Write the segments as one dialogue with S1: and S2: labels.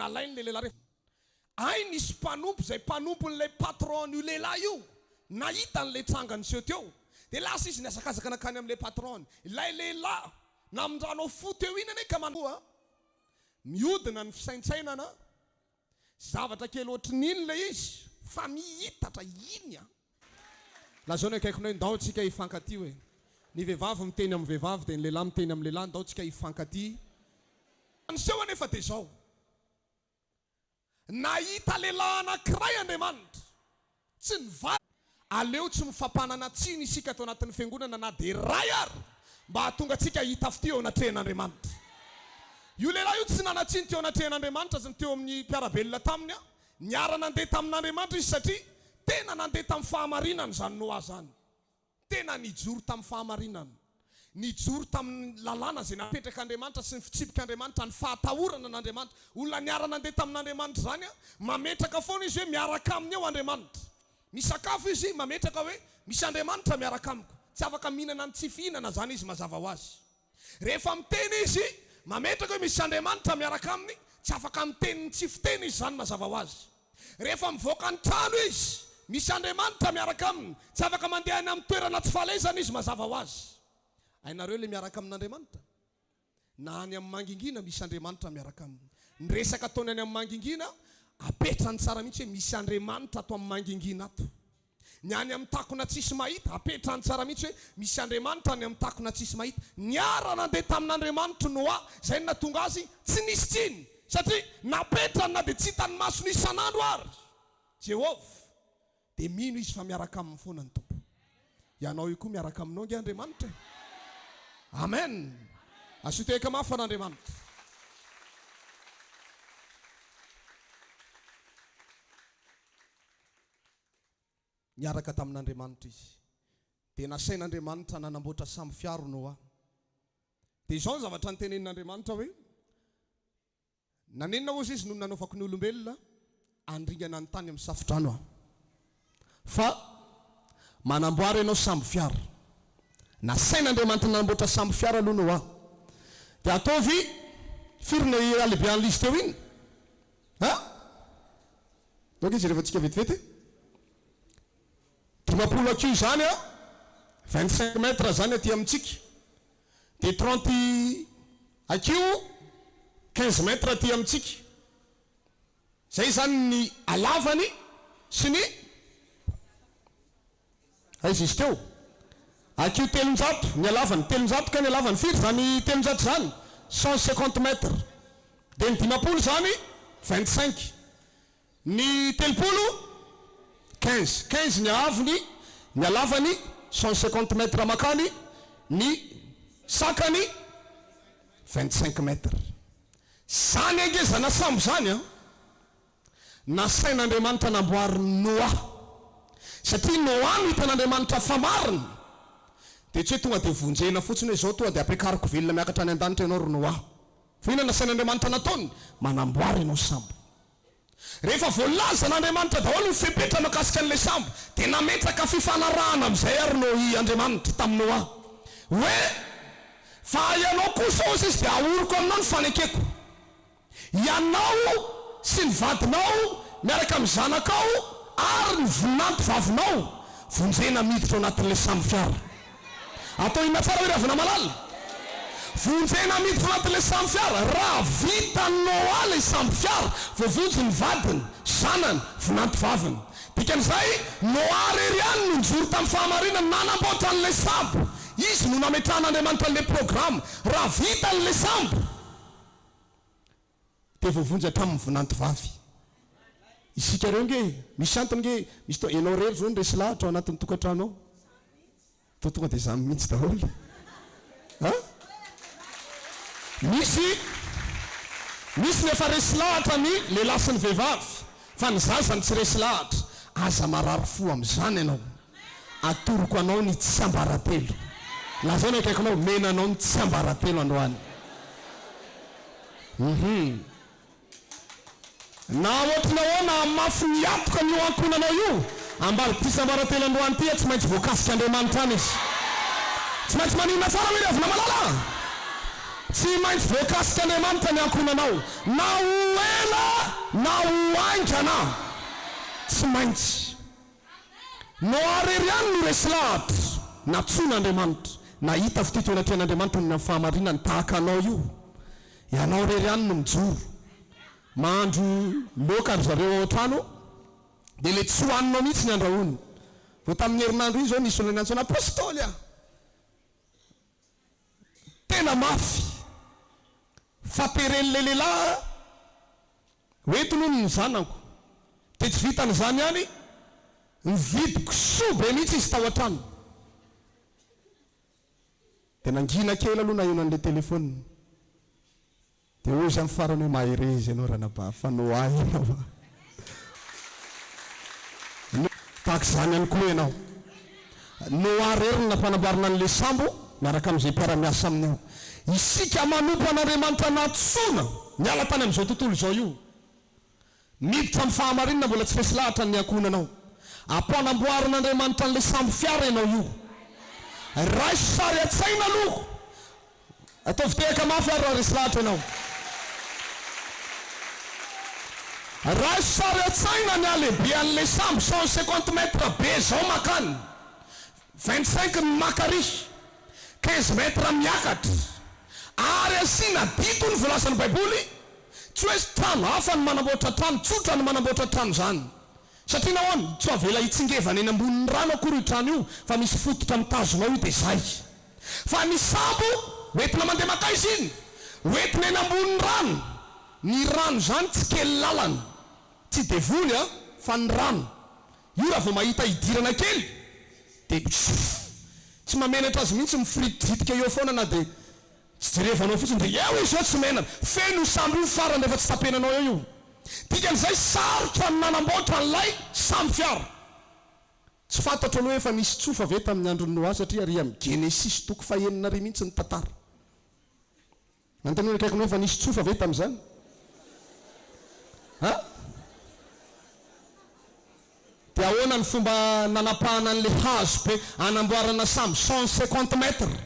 S1: alainy le lehilahy rehefa ay nisy mpanompo zay mpanompon'ilay patron io lehilahy io nahita n'ilay trangany seo teo dia lasa izy niasakazaka nakany amin'ilay patron ilay lehilahy namindranao fo teo iny ane ka manoa miodina ny fisaintsainana zavatra kely ohatrin'iny le izy fa mihitatra iny a lazao ny akaikinao ndao tsika hifankaty hoe ny vehivavy miteny amin'ny vehivavy dia ny lehilahy miteny amin'ny lehilahy ndao tsika hifankaty anyseho anefa dia zao nahita lehilahy anankiray Andriamanitra tsy nivady aleo tsy mifampanana tsiny isika tao anatin'ny fiangonana na dia ray ary mba hahatonga atsika hita fo teo anatrehan'Andriamanitra io lehilahy io tsy nanatsiny teo anatrehan'Andriamanitra zany teo amin'ny mpiarabelona taminy a niara nandeha tamin'Andriamanitra izy satria tena nandeha tamin'ny fahamarinana zany Noa zany tena nijoro tamin'ny fahamarinana nijoro tamin'ny lalàna zay napetrak'Andriamanitra sy ny fitsipik'Andriamanitra ny fahatahorana n'Andriamanitra olona niara nandeha tamin'Andriamanitra zany a mametraka foana izy hoe miaraka aminy eo Andriamanitra misakafo izy mametraka hoe misy Andriamanitra miaraka amiko tsy afaka mihinana ny tsy fihinana zany izy mazava ho azy rehefa miteny izy mametraka hoe misy Andriamanitra miaraka aminy tsy afaka miteny ny tsy fiteny izy zany mazava ho azy rehefa mivoaka ny trano izy misy Andriamanitra miaraka aminy tsy afaka mandeha any amin'ny toerana tsy falezana izy mazava ho azy hainareo le miaraka amin'Andriamanitra na any amin'ny mangingina misy Andriamanitra miaraka aminy ny resaka ataony any amin'ny mangingina apetrany tsara mihitsy hoe misy Andriamanitra ato amin'ny mangingina ato ny any amin'ny takona tsisy mahita apetrany tsara mihitsy hoe misy Andriamanitra ny amin'ny takona tsisy mahita niara nandeha tamin'Andriamanitra Noa zay ny natonga azy tsy nisy tsiny satria napetrany na dia tsy hitany masony isan'andro ary Jehovah dia mino izy fa miaraka amin'ny foana ny tompo ianao io koa miaraka aminao nge Andriamanitra amen asiteka mafy an'Andriamanitra niaraka tamin'Andriamanitra izy dia nasain'Andriamanitra nanamboatra samby fiaro Noa dia izao ny zavatra nytenenin'Andriamanitra hoe nanenina ozy izy no nanaovako ny olombelona andringana ny tany amin'ny safotrano a fa manamboary ianao samby fiara nasain'Andriamanitra nanamboatra samby fiara aloha Noa dia ataovy firina alebian'izy teo iny donc izy rehefa tsika vetivety 30 akio zany a 25 mètres zany aty amintsika dia 30 akio 15 mètres aty amintsika zay zany ny alavany sy ny aizy izy teo akio 300 ny alavany 300 ka ny alavany firy zany 300 zany 150 mètres dia ny 50 zany 25 ny 30 15 ny avony ny alavany 150 mètres makany ny sakany 25 mètres zany angezana sambo zany a nasain'Andriamanitra namboary Noa satria Noa no hitan'Andriamanitra famariny dia tsy hoe tonga dia vonjena fotsiny hoe zao tonga dia ampiakariko velona miakatra any an-danitra ianao ry Noa fa ina nasain'Andriamanitra nataony manamboary ianao sambo rehefa voalaza n'Andriamanitra daholo ny fepetra makasika an'ilay sambo dia nametraka fifanarahana amin'izay ary no Andriamanitra tamin'ny Noa hoe fa ianao kosa ozy izy dia ahoriko aminao ny fanekeko ianao sy ny vadinao miaraka amin'ny zanakao ary ny voninanto vavinao vonjena miditra ao anatin'ilay sambo fiara atao inona tsara hoe ravina malala vonjena miditra ao anatin'ilay sambo fiara raha vita Noa ilay sambo fiara voavonjy ny vadiny zanany voninanto vaviny dikan'izay Noa rery ihany no njoro tamin'ny fahamarinana nanamboatra an'ilay sambo izy no nametran'Andriamanitra an'ilay programme raha vita an'ilay sambo dia voavonjy hatramin'ny voninanto vavy isika reo nge misy antony nge misy to ianao rery zao ny resy lahatra ao anatin'ny tokantrano ao to tonga dia zany mihitsy daholo misy nefa resy lahatra ny lehilahy sy ny vehivavy fa ny zazany tsy resy lahatra aza marary fo amin'izany ianao atoroko anao ny tsy ambaratelo lazao ny akaikinao menanao ny tsy ambaratelo androany na ohatrina hoana mafy niatoka ny ankonanao io ambary ty sy ambaratelo androany ty tsy maintsy voakasika Andriamanitra any izy tsy maintsy maninona tsara hoe ravina malala tsy maintsy voakasika Andriamanitra ny ankonanao na hoela na hoaingana tsy maintsy no arery any no resy lahatra na tson'Andriamanitra na hita fititoana tian'Andriamanitra ny fahamarinany tahaka anao io ianao rery any no mijoro mahandro loka ary zareo ao an-trano dia le tsy hohaninao mihitsy ny andrahoany vao tamin'ny herinandro iny zao nisy olona nantsona apôstôly a tena mafy faperen'le lehilahy hoetiny ny zanako dia tsy vitan'izany ihany nividiko soa be mihitsy izy tao an-trano dia nangina kely aloha na ionan'le telefônina dia ozy amin'ny farany hoe mahare izy ianao ranaba fa no ahy ianao tahaka izany ihany koa ianao no areriny nampanamboarana an'le sambo miaraka amin'izay mpiara-miasa amin'io isika manompo an'Andriamanitra natsoina miala tany amin'izao tontolo izao io miditra amin'ny fahamarinana mbola tsy resy lahatra ny ankonanao ampanamboaran'Andriamanitra an'le sambo fiara ianao io ray sary a-tsaina aloha ataovy tehaka mafy ary raha resy lahatra ianao raha sary a-tsaina ny alehibe an'le sambo 150 mètres be zao makany 25 ny makary 15 mètres miakatra ary asina dito ny voalasan'ny baiboly tsy hoe trano hafa ny manamboatra trano tsotra ny manamboatra trano zany satria nahoany tsy avela hitsingevana eny ambonin'ny rano akory io trano io fa misy fototra mitazonao io dia zay fa ny sambo hoentina mandeha maka izy iny hoentina eny ambonin'ny rano ny rano zany tsy kely lalana tsy devony a fa ny rano io raha vao mahita hidirana kely dia tsy mamenatra azy mihitsy mifiriditika eo foana na dia tsy jerevanao fotsiny dia eo izy zao tsy menana feno sambo io farany rehefa tsy tapenanao eo io dikan'izay sarotra ny nanamboatra n'lay sambo fiara tsy fantatra aloha efa nisy tsofa ve tamin'ny andro Noa satria ary amin'ny Genesis toko fahenina ry mihitsy ny tantara antanona kaikinao efa nisy tsofa ve tamin'izany ha dia ahoana ny fomba nanapahana an'le hazo be anamboarana sambo 150 mètres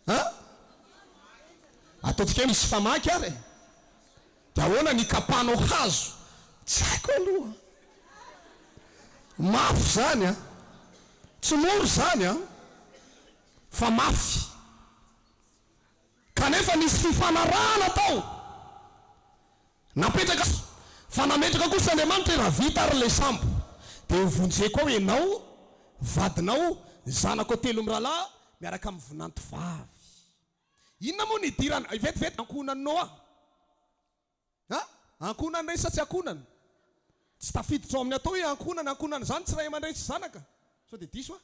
S1: ha ataontsika misy famaky ary dia ahoana ny kapahanao hazo tsy haiko aloha mafy zany a tsy moro zany a fa mafy kanefa nisy fifanarahana tao napetraka fa nametraka kosa Andriamanitra raha vita ary le sambo dia hovonjeko ao ianao vadinao zanako telo mirahalahy miaraka amin'ny vinanto vavy inona moa nidirana vetivety ankonany Noa ha ankonany ray sa tsy ankonany tsy tafiditra ao amin'ny atao hoe ankonany zany tsy ray aman-dreny sy zanaka sao dia diso a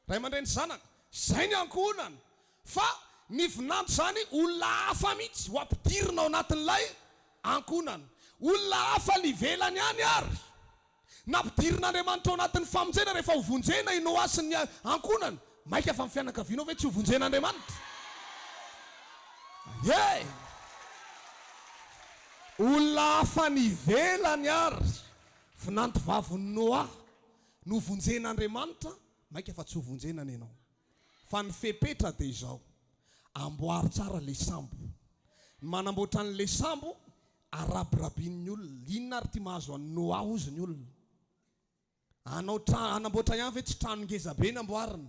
S1: ray aman-dreny sy zanaka zay ny ankonany fa ny vinanto zany olona hafa mihitsy ho ampidirina ao anatin'ilay ankonany olona hafa livelany any ary nampidirin'Andriamanitra ao anatin'ny famonjena rehefa hovonjena i Noa sy ny ankonany maika fa mifianakavianao ve tsy hovonjen'Andriamanitra ye olona hafa nivelany ary vinanto vaviny Noa no hovonjen'Andriamanitra maika fa tsy hovonjenany ianao fa ny fepetra dia izao amboary tsara le sambo manamboatra an'le sambo arabirabin'ny olona inona ary ty mahazo an'ny Noa ozy ny olona anao anamboatra ihany ve tsy trano ngeza be ny amboariny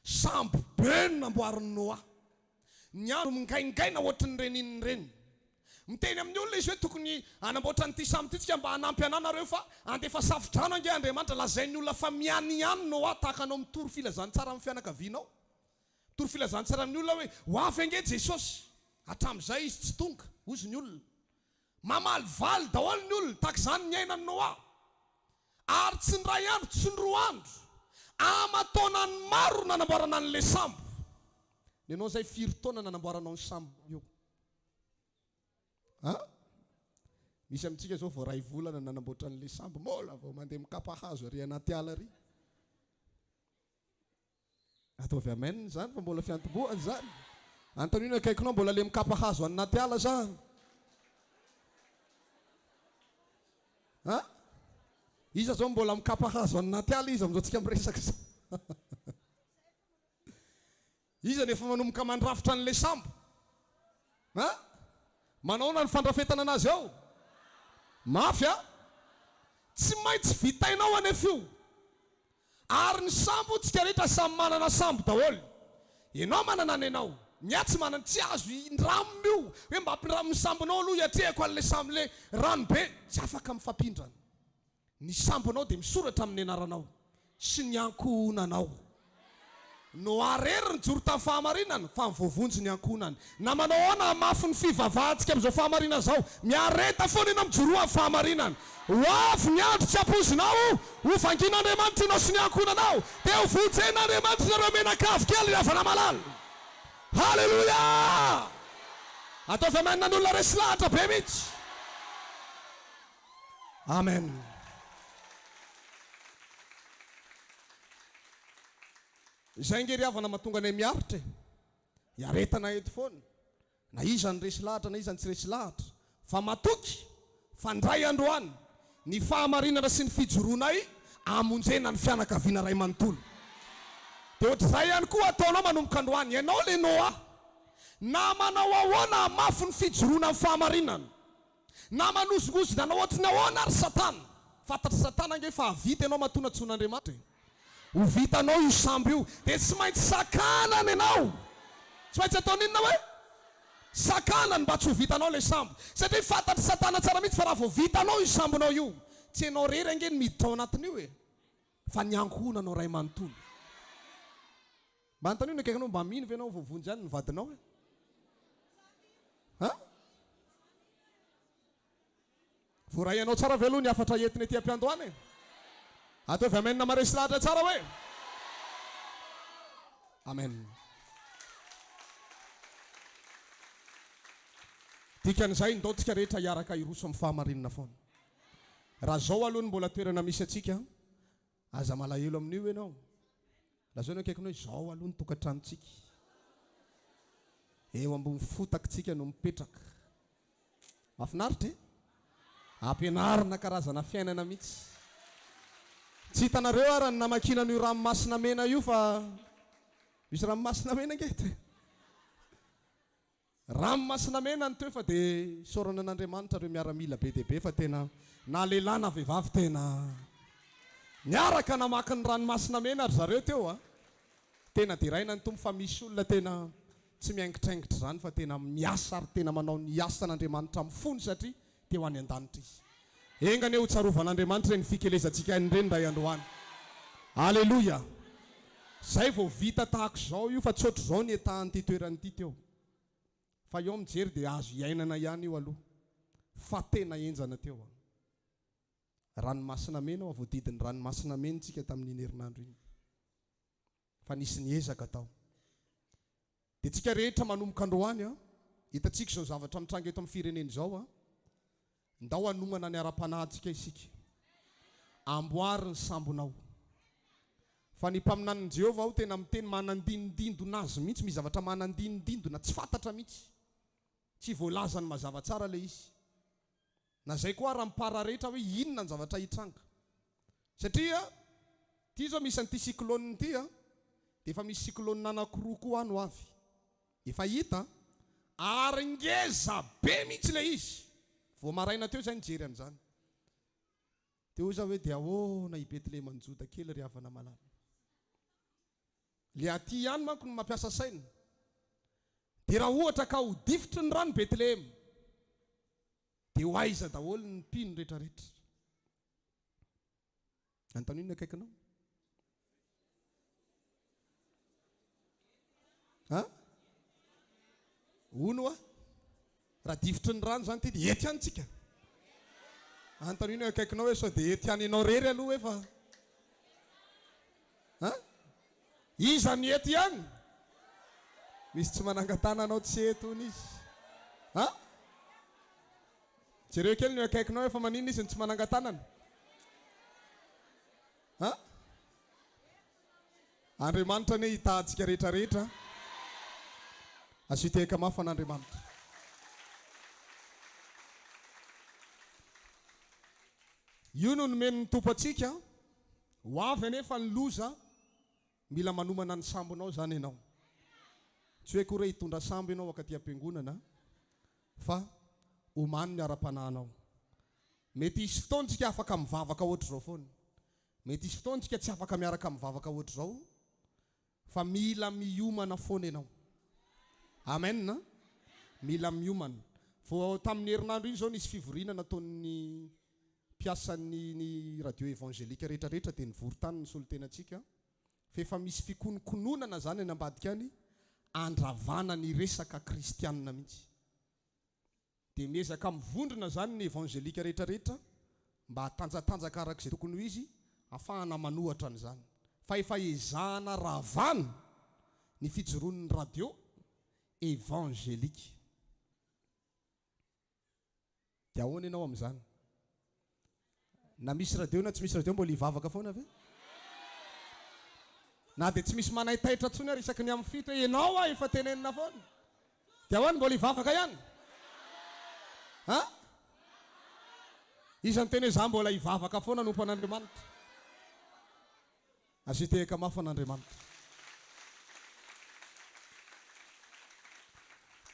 S1: sambo be ny namboariny Noa ny andro mingaingaina ohatrin'ny reniny reny miteny amin'ny olona izy hoe tokony anamboatra nyity sambo ty tsika mba hanampy ananareo fa andefa safidrano ange Andriamanitra lazain'ny olona fa miany ihany Noa tahaka anao mitory filazany tsara amin'ny fianakavianao mitory filazany tsara amin'ny olona hoe hoafy ange Jesosy hatramin'izay izy tsy tonga ozy ny olona mamalyvaly daholo ny olona tahaka izany ny ainany Noa ary tsy ny ray andro tsy ny roa andro amataonany maro nanamboarana an'le sambo ny anao zay firy taona nanamboaranao ny sambo io ha misy amintsika zao vao ray volana nanamboatra an'le sambo mola vao mandeha mikapa hazo ary anaty ala ary ataovy amen zany fa mbola fiantombohany zany antonina akaikinao mbola le mikapa hazo anaty ala zany ha iza zao mbola mikapa hazo anaty ala izy amin'izao tsika miresaka zao iza nefa manomboka mandrafitra an'le sambo ha Manao ny fandrafetana anazy ao. Mafy a. Tsy maintsy vitainao anefa io. Ary ny sambo tsika rehetra samy manana sambo daholo. Ianao manana ny anao. Miatsy manana tsy azo indramo io. Hoe mba ampindramo ny sambonao aloha iatrehako an'le sambo le ranobe. Tsy afaka mifapindrana. Ny sambonao dia misoratra amin'ny anaranao sy ny ankohonanao. No arery ny joro tamin'ny fahamarinana fa mivovonjy ny ankohonany. Na manao ahoana mafy ny fivavahantsika amin'izao fahamarinana zao. Miareta foana ianao mijoroa amin'ny fahamarinana. Ho avy ny andro tsy ampozinao. Ho vangin'Andriamanitra ianao sy ny ankohonanao. Dia ho vonjen'Andriamanitra ireo menakavy kely avana malala. Halleluja! Ataovy amanina n'olona resy lahatra be mihitsy. Amen. Izay ngeriavana mahatonga anay miaritra. Iaretana eto foana. Na iza ny resy lahatra na iza ny tsy resy lahatra. Fa matoky fandray androany ny fahamarinana sy ny fijoroanay amonjena ny fianakaviana ray manontolo. Dia ohatr'izay ihany koa ataonao manomboka androany. Ianao le Noa. Na manao ahoana mafy ny fijoroana amin'ny fahamarinana. Na manozongozona anao ohatrany ahoana ary Satana. Fantatry Satana ange fa havita ianao matonatsoan'Andriamanitra. Ho vitanao io sambo io. Dia tsy maintsy sakanany ianao. Tsy maintsy ataony inona hoe? Sakanany mba tsy ho vitanao le sambo. Satria fantatry Satana tsara mihitsy fa raha vao vitanao io sambonao io. Tsy ianao rery ange ny miditra ao anatin'io e. Fa ny ankohonanao ray manontolo. Mba antanio ny akaikinao mba mino ve ianao voavonjy ihany ny vadinao e? Ha? Voray ianao tsara ve aloha ny afatra entiny etỳ am-piandohana e? Ataovy amenina maresy lahatra tsara hoe? Amen. Dikan'izay ndao tsika rehetra hiaraka iroso amin'ny fahamarinana foana. Raha zao aloha ny mbola toerana misy atsika, aza malahelo amin'io ianao. Laha zao ny akaikinao hoe zao aloha ny tokantranontsika. Eo ambony fotakintsika no mipetraka. Mahafinaritra e? Ampianarina karazana fiainana mihitsy. Tsy hitanareo ara ny namakinana io ranomasina mena io fa misy ranomasina mena angety. Ranomasina mena ny teo fa dia saorana an'Andriamanitra ireo miaramila be dia be fa tena na lehilahy na vehivavy tena miaraka namaky ny ranomasina mena ary zareo teo a. Tena diraina ny tompo fa misy olona tena tsy miaingitraingitra zany fa tena miasa ary tena manao ny asa n'Andriamanitra amin'ny fony satria teo any an-danitra izy. Engany eo tsarovan'Andriamanitra ny fikelezantsika ireny ray androany. Halleluja. Zay vao vita tahaka izao io fa tsy ohatry izao ny etahan'ity toeran'ity teo. Fa eo mijery dia azo iainana ihany io aloha. Fa tena enjana teo. Ranomasina mena ao voadidiny ranomasina mena tsika tamin'iny herinandro iny. Fa nisy niezaka tao. Dia tsika rehetra manomboka androany a, hitantsika izao zavatra mitranga eto amin'ny firenena izao a. Ndao anomana ny ara-panahintsika isika. Amboary ny sambonao. Fa ny mpaminanin'i Jehovah ao tena miteny manandindindona azy mihitsy, misy zavatra manandindindona tsy fantatra mihitsy. Tsy voalaza ny mazava tsara le izy. Na zay koa raha mipara rehetra hoe inona ny zavatra hitranga. Satria ity zao misy an'ity cyclone ity a, dia efa misy cyclone anankiroa koa ano avy. Efa hita ary ngeza be mihitsy le izy. Vao maraina teo zay nijery an'izany. Teo za hoe dia ahoana i Betlehema ny Joda kely ry havana malala. Le aty ihany manko no mampiasa saina. Dia raha ohatra ka ho difitry ny rano Betlehema, dia ho aiza daholo ny mpino rehetrarehetra. Antanino akaikinao? Ha? Ono a? Raha difitry ny rano zany ty dia ety ihany tsika. Antanino akaikinao hoe sao dia ety ihany ianao rery aloha efa. Ha? Iza ny ety ihany? Misy tsy manangatana anao tsy eto ony izy. Ha? Jereo kely ny akaikinao efa manino izy ny tsy manangatanana? Ha? Andriamanitra ne hitahantsika rehetra rehetra. Asiteka mafy an'Andriamanitra. Io no nomeny ny tompo atsika. Ho avy anefa ny loza, mila manomana ny sambonao zany ianao. Tsy hoe koa hoe hitondra sambo ianao akaty am-piangonana, fa omany ny ara-pananao. Mety isy fotoantsika afaka mivavaka ohatr' zao foana. Mety isy fotoantsika tsy afaka miaraka mivavaka ohatr' zao. Fa mila miomana foana ianao. Amen. Mila miomana. Fô tamin'ny herinandro iny zao nisy fivorinana nataon'ny mpiasan'ny radio évangélika rehetrarehetra dia nivory tany ny solotenantsika. Fa efa misy fikonokononana zany any ambadika any andravana ny resaka kristianina mihitsy. Dia miezaka mivondrona zany ny évangélika rehetrarehetra mba hatanjatanjaka arak'izay tokony ho izy ahafahana manohatra an'izany. Fa efa ezahana ravana ny fijoroan'ny radio évangélika. Dia ahoana ianao amin'izany? Na misy radio na tsy misy radio mbola hivavaka foana ve? Na dia tsy misy manaitaitra tsony ary isaky ny amin'ny fito hoe ianao efa tenenina foana. Dia ahoana mbola hivavaka ihany? Ha? Isan'ny teny za mbola hivavaka foana nompo an'Andriamanitra. Azitehaka mafy an'Andriamanitra.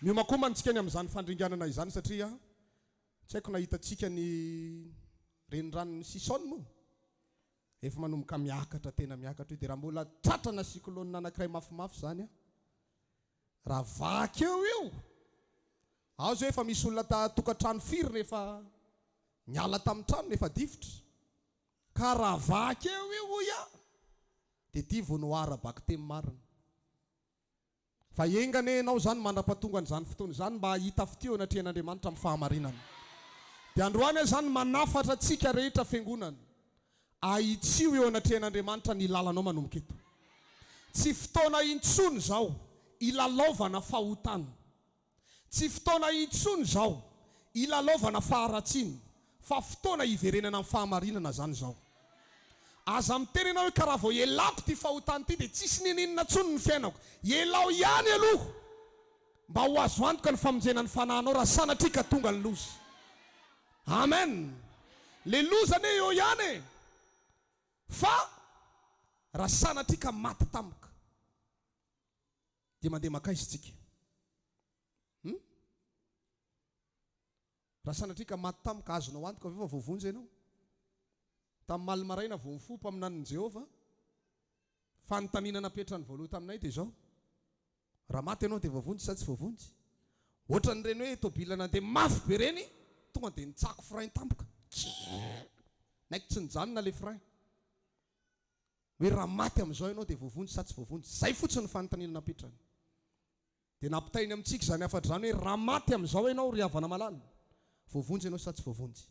S1: Miomakomantsika ny amin'izany fandringanana izany satria tsy haiko nahitatsika ny renirano Sisone moa. Efa manomboka miakatra tena miakatra dia raha mbola tratrana siklôna anankiray mafimafy zany raha vaky eo ao zao efa misy olona tokantrano firina efa miala tamin'ny trano nefa difotra ka raha vaky eo dia ty vonoara baktemy marina. Fa engane ianao zany mandrapatonga an'izany fotoana zany mba hahita fiteo anatrehan'Andriamanitra amin'ny fahamarinana. Dia androany zany manafatra antsika rehetra fiangonana ahitsio eo anatrehan'Andriamanitra ny lalanao manomboka eto. Tsy fotoana intsony zao ilalaovana fahotana. Tsy fotoana intsony zao ilalaovana faharatsiny. Fa fotoana iverenana amin'ny fahamarinana zany zao. Aza miteny ianao hoe karaha vao ialako ty fahotana ty dia tsisy nininona tsony ny fiainako. Ialao ihany aloha mba ho azo antoka ny famonjena ny fanahinao raha sanatrika tonga ny loza. Amen. Le lozany eo ihany fa raha sanatrika maty tampoka dia mandeha makaizy tsika. Raha sanatrika maty tampoka azonao antoka ve fa voavonjy ianao? Tamin'ny maly maraina vao mifopo amin'an'ny Jehova fanontaniana napetrany voaloha taminay dia zao. Raha maty ianao dia voavonjy sa tsy voavonjy? Ohatran'ireny hoe tobila nandeha mafy be reny tonga dia nitsako frein tampoka. Naiky tsy nijanona le frein. Hoe raha maty amin'izao ianao dia voavonjy sa tsy voavonjy? Zay fotsiny fanontaniana napetrany. Dia nampitainy amintsika zany afatra zany hoe raha maty amin'izao ianao ry havana malala, voavonjy ianao sa tsy voavonjy?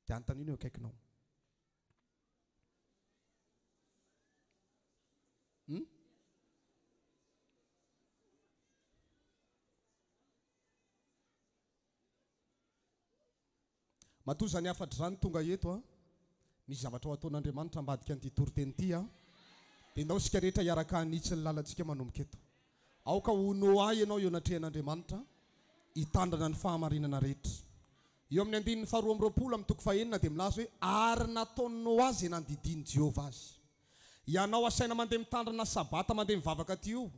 S1: Dia antanina eo akaikinao. Matoa zany afatra zany tonga eto misy zavatra ho ataon'Andriamanitra ambadika an'ity toriteny ity dia ianao sika rehetra hiaraka hanitsy ny lalantsika manomboka eto. Aoka ho Noa ianao eo anatrehan'Andriamanitra hitandrana ny fahamarinana rehetra. Eo amin'ny andininy 2:20 amin'ny toko 4 dia milaza hoe ary nataony Noa izay nandidiny Jehova azy. Ianao asaina mandeha mitandrana sabata mandeha mivavaka ty io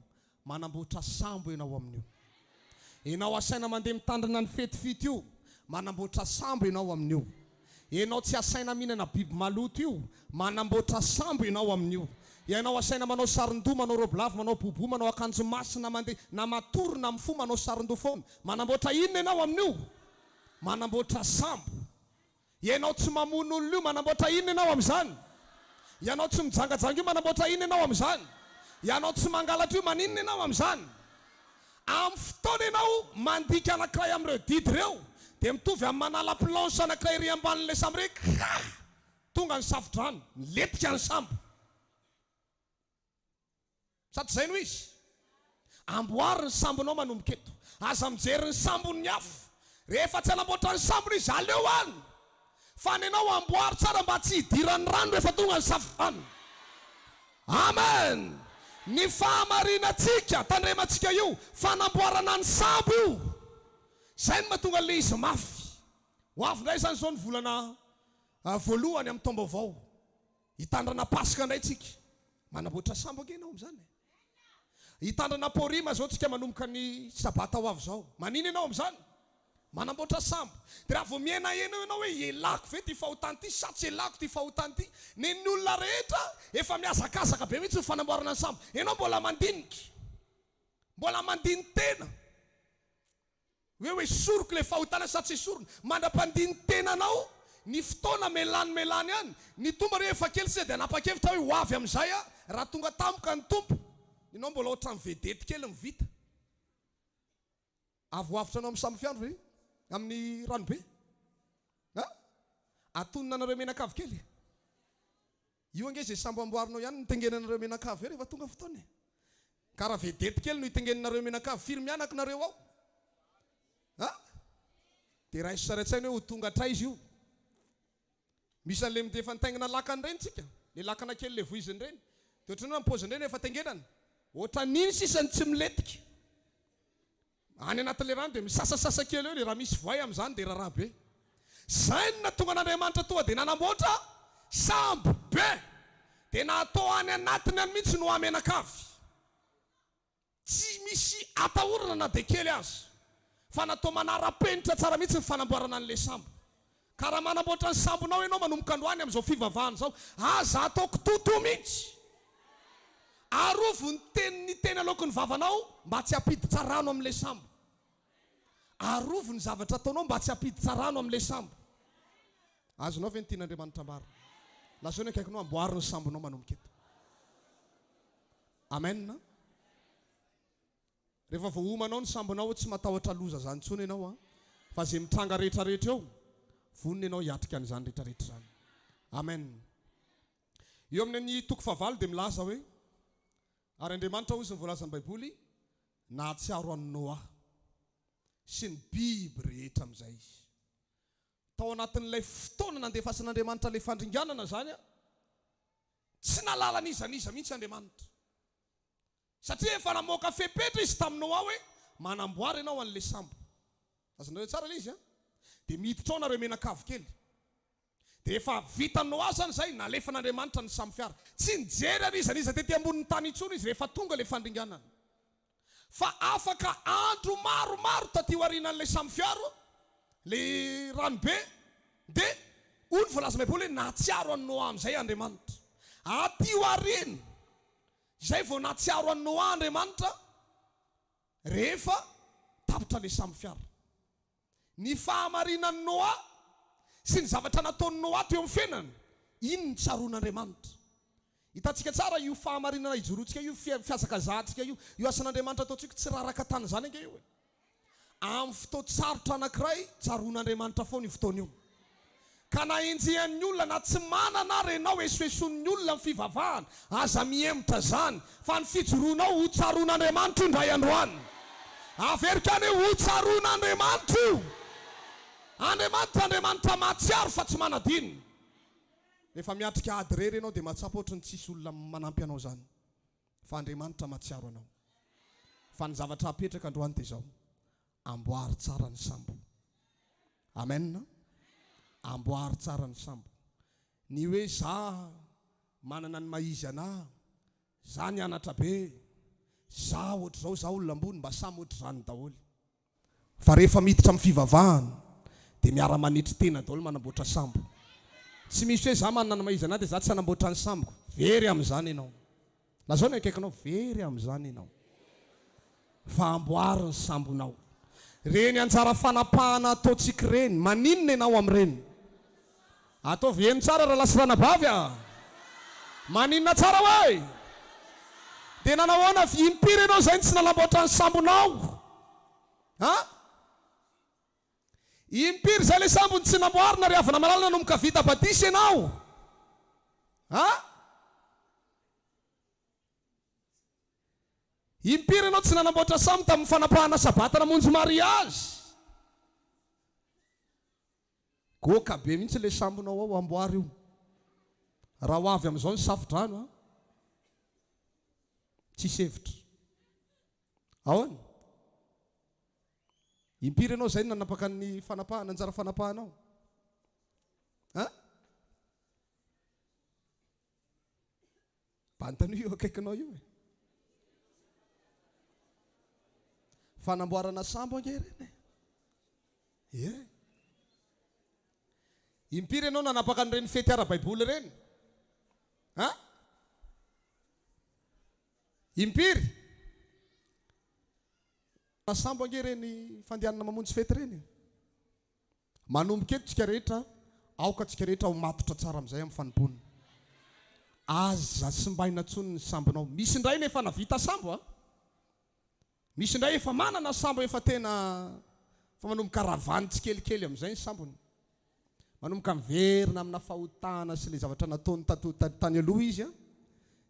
S1: manamboatra sambo ianao amin'io. Ianao asaina mandeha mitandrana ny fetifity io manamboatra sambo ianao amin'io. Ianao tsy asaina mihinana biby maloto io manamboatra sambo ianao amin'io. Ianao asaina manao sarin-doha, manao robilavo, manao bobo, manao akanjo masina mandeha na matorina amin'ny fo manao sarin-doha foana manamboatra inona ianao amin'io? Manamboatra sambo. Ianao tsy mamono olona io manamboatra inona ianao amin'izany? Ianao tsy mijangajanga io manamboatra inona ianao amin'izany? Ianao tsy mangalatra io maninona ianao amin'izany? Amin'ny fotoana ianao mandika anankiray amin'ireo didy ireo dia mitovy amin'ny manala planche anankiray ry ambanin'ilay sambo reka tonga ny safodrano miletika ny sambo. Sady zay no izy amboary ny sambonao manomboka eto. Aza mijery ny sambon'ny afo. Rehefa tsy anamboatra ny sambony izy aleo any fa ny anao amboary tsara mba tsy hidiran'ny rano rehefa tonga ny safodrano. Amen. Ny fahamarinantsika tandremantsika io fanamboarana ny sambo io. Zay no mahatonga le izy mafy. Ho avy indray zany zao ny volana voalohany amin'ny taom-baovao hitandrana pasika indray tsika manamboatra sambo ake ianao amin'izany. Hitandrana porima zao tsika manomboka ny sabata ho avy zao. Manina ianao amin'izany? manamboatra sambo. Dia raha vao miaina ena ianao hoe ialako ve ty fahotany ty sa tsy ialako ty fahotany ty, ny olona rehetra efa miazakazaka be mihitsy ny fanamboarana ny sambo. Ianao mbola mandinika, mbola mandiny tena hoe soroko le fahotana sa tsy sorona. Mandra-pandiny tenanao ny fotoana melany any. Ny tomba rehefa kely sy dia nanapa-kevitra hoe ho avy amin'izay raha tonga tamoka ny tompo. Ianao mbola ohatran'ny vedety kely mivita. Avoavitra anao amin'ny sambo fiandro ve amin'ny ranobe? Atonina anareo menakavy kely. Io ange izay sambo amboarinao ihany nitengenanareo menakavy rehefa tonga fotoana. Ka raha vedety kely no itengeninareo menakavy, firy mianaka nareo ao? Dia raha isaraitsaina hoe ho tonga tray izy io. Misy an'le efa nitaingina lakany reny tsika, le lakana kely le voiziny reny. Dia ohatran'ny hoe ampoziny reny efa tengenana. Ohatran' niny sisany tsy miletika. Any anatin'le rano dia misasasasa kely eo, raha misy voay amin'izany dia raharaha be. Zay no natonga n'Andriamanitra toa dia nanamboatra sambo be. Dia natao any anatiny any mihitsy no hamenakavy. Tsy misy atahorana na dia kely azy. Fa natao manara-penitra tsara mihitsy ny fanamboarana an'le sambo. Ka raha manamboatra ny sambonao ianao manomboka androany amin'izao fivavahana zao, aza ataoko toto mihitsy. Arovo ny teny alokon'ny vavanao mba tsy hampiditra rano amin'le sambo. Arovo ny zavatra ataonao mba tsy hampiditra rano amin'le sambo. Azonao ve ny tian'Andriamanitra ambara? Lazaina akaikinao amboarina ny sambonao manomboka eto. Amen. Rehefa vao homanao ny sambonao tsy matahotra loza zany intsony ianao fa zay mitranga rehetrarehetra eo vonona ianao hiatrika an'izany rehetrarehetra zany. Amen. Eo amin'ny toko fahavalo dia milaza hoe, ary Andriamanitra hozy ny voalazan'ny Baiboly, nahatsiaro an'i Noa sy ny biby rehetra amin'izay izy. Tao anatin'ilay fotoana nandefasan'Andriamanitra ilay fandringanana zany tsy nalala niza mihitsy Andriamanitra. Satria efa namoaka fepetra izy tamin'ny Noa hoe manamboara ianao an'ilay sambo. Azonareo tsara ilay izy dia miditra ao nareo menakavy kely. Dia efa vita Noa zany zay nalefan'Andriamanitra ny sambo fiara. Tsy nijery an'iza tety ambonin'ny tany intsony izy rehefa tonga ilay fandringanana. Fa afaka andro maromaro taty aorianan'ilay sambo fiara, le ranobe, dia hoy ny voalazan'ny Baiboly hoe nahatsiaro an'i Noa amin'izay Andriamanitra. Aty aoriana izay vao nahatsiaro an'i Noa Andriamanitra rehefa tapitra ilay sambo fiara. Ny fahamarinan'i Noa sy ny zavatra nataon'i Noa teo amin'ny fiainany, iny ny tsaroan'Andriamanitra. Hitantsika tsara io fahamarinana ijoroantsika io, fiazakazahantsika io asan'Andriamanitra ataontsika tsy raraka tany zany ange io. Amin'ny fotoan-tsarotra anankiray tsaroan'Andriamanitra foana io fotoana io. Ka na enjehan'ny olona na tsy manana renao esoeson'ny olona amin'ny fivavahana, aza miemotra zany fa ny fijoroanao ho tsaroan'Andriamanitra io ndray androany. Averika ny ho tsaroan'Andriamanitra io. Andriamanitra mahatsiaro fa tsy manadino. Rehefa miatrika ady rery ianao dia mahatsapa ohatrany tsisy olona manampy anao zany. Fa Andriamanitra mahatsiaro anao. Fa ny zavatra apetraka androany dia zao, amboary tsara ny sambo. Amen. Amboary tsara ny sambo. Ny hoe za manana ny maizy ana, za ny anatra be, za ohatr'izao, za olona ambony, mba samy ohatr'izany daholo. Fa rehefa miditra amin'ny fivavahana dia miara-manitry tena daholo manamboatra sambo. Tsy misy hoe za manana ny maizy ana dia za tsy hanamboatra ny samboko. Very amin'izany ianao. Lazao ny akaikinao, very amin'izany ianao. Fa amboary ny sambonao. Reny anjara fanapahana ataontsika reny, maninona ianao amin'ireny? Ataovy heno tsara raha lasirana bavy maninona tsara hoe? Dia nanahoana impiry ianao zay tsy nanamboatra ny sambonao? Impiry zay le sambony tsy namboarina ry havana malalana nanomboka vita batisa ianao? Impiry ianao tsy nanamboatra sambo tamin'ny fanapahana sabata namonjy mariazy? Goka be mihitsy le sambonao ao amboary io. Raha ho avy amin'izao ny safodrano tsisy hevitra. Ahoana? Impiry ianao zay nanapaka ny fanapahana, anjara fanapahanao? Bantany io akaikinao io. Fanamboarana sambo ange reny. Impiry ianao nanapaka an'ireny fety ara-baiboly ireny. Impiry nasambo ange reny fandehanana mamonjy fety reny. Manomboka eto tsika rehetra, aoka tsika rehetra ho matotra tsara amin'izay amin'ny fanompony. Aza sy mbaina tsony ny sambonao. Misy indray nefa navita sambo misy indray efa manana sambo efa tena fa manomboka ravany tsikelikely amin'izay ny sambony. Manomboka miverina amina fahotana sy le zavatra nataony tany aloha izy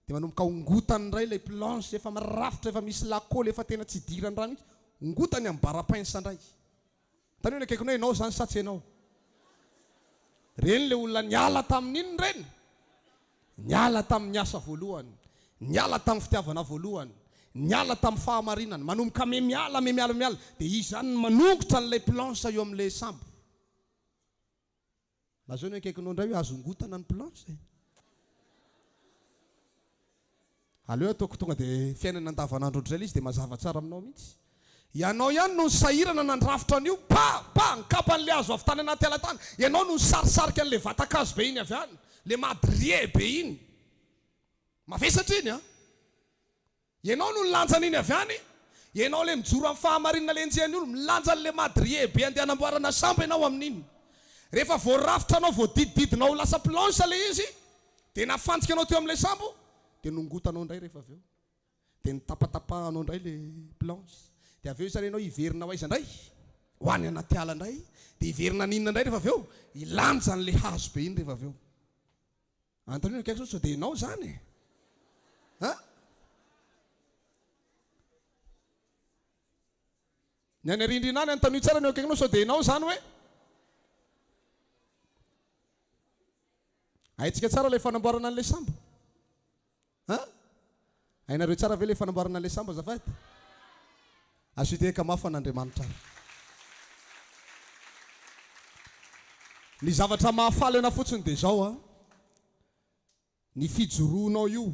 S1: dia manomboka ongotany indray ilay planche efa marafitra efa misy lakôly efa tena tsy idirany rano izy. Ongotany amin'ny bara-painsa indray. Tany hoe akaiky hoe ianao zany sa tsy ianao. Reny le olona niala tamin'inony reny. Niala tamin'ny asa voalohany, niala tamin'ny fitiavana voalohany, niala tamin'ny fahamarinana, manomboka miala dia izany manongotra n'ilay planche eo amin'ilay sambo. Lazao ny akaikinao indray hoe azo ngotana ny planche. Aleo ataoko tonga dia fiainana andavanandro ohatr'izay izy dia mazava tsara aminao mihitsy. Ianao ihany no sahirana nandrafitra an'io, nkapan'le azo avy tany anaty alatany. Ianao no sarisarika an'le vatakazo be iny avy any, le madrie be iny. Mavesatra iny ianao no milanja an'iny avy any. Ianao le mijoro amin'ny fahamarinana lenjehany olo, milanja an'le madrie be andeha hanamboarana sambo ianao amin'iny. Rehefa voarafitra anao voadidididinao lasa planche le izy, dia nafantsika anao teo amin'ilay sambo, dia nongotanao indray rehefa avy eo. Dia nitapatapahanao indray le planche. Dia avy eo sara ianao hiverina ho aiza indray, ho any anaty ala indray, dia hiverina ninona indray rehefa avy eo, ilanja an'le hazo be iny rehefa avy eo. Antony akaiky sao dia ianao zany. Ny any arindrina any antony tsara ny akaikinao sao dia ianao zany hoe. Haitsika tsara ilay fanamboarana an'ilay sambo. Hainareo tsara ve ilay fanamboarana an'ilay sambo azafady? Asiteka mafy an'Andriamanitra. Ny zavatra mahafaly ana fotsiny dia zao ny fijoroanao io.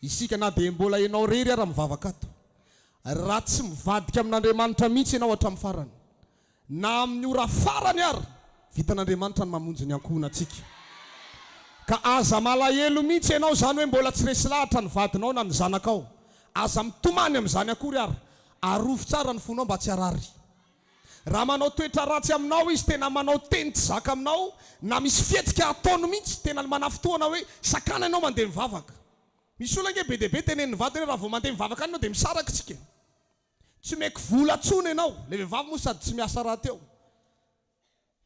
S1: Isika na dia mbola ianao rery ara mivavaka ato. Raha tsy mivadika amin'Andriamanitra mihitsy ianao hatramin'ny farany. Na amin'ny ora farany ary, vitan'Andriamanitra ny mamonjy ny ankohona antsika. Ka aza malahelo mihitsy ianao zany hoe mbola tsy resy lahatra ny vadinao na ny zanakao. Aza mitomany amin'izany akory ary. Arovy tsara ny fonao mba tsy harary. Raha manao toetra ratsy aminao izy, tena manao teny tsy zaka aminao, na misy fihetsika ataony mihitsy, tena manafotoana hoe sakana ianao mandeha mivavaka. Misy olona nge be dia be tenen'ny vadiny raha vao mandeha mivavaka ianao dia misaraka tsika. Tsy maiky vola tsony ianao, le vehivavy moa sady tsy miasa raha teo.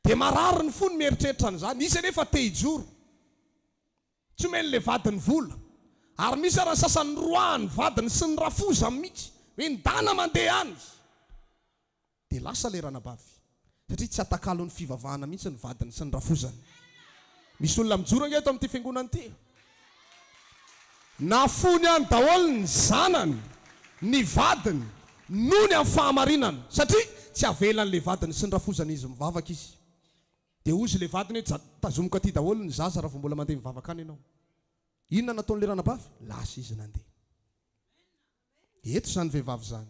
S1: Dia marary ny fony mieritreritra an'izany, izy anefa te hijoro. Tsy omen'le vadiny vola. Ary misy raha sasany roahany vadiny sy ny rafoza mihitsy. Hoe ndana mandeha any. Dia lasa le ranabavy. Satria tsy atakalo ny fivavahana mihitsy ny vadiny sy ny rafozany. Misy olona mijoro ange eto amin'ity fiangonana ity. Nafony any daholo ny zanany, ny vadiny, noho ny amin'ny fahamarinana. Satria tsy avelan'le vadiny sy ny rafozany izy mivavaka izy. Dia ozy le vadiny hoe tazomoka aty daholo ny zaza raha vao mbola mandeha mivavaka any ianao. Inona nataon'le ranabavy? Lasa izy nandeha. Eto zany vehivavy zany.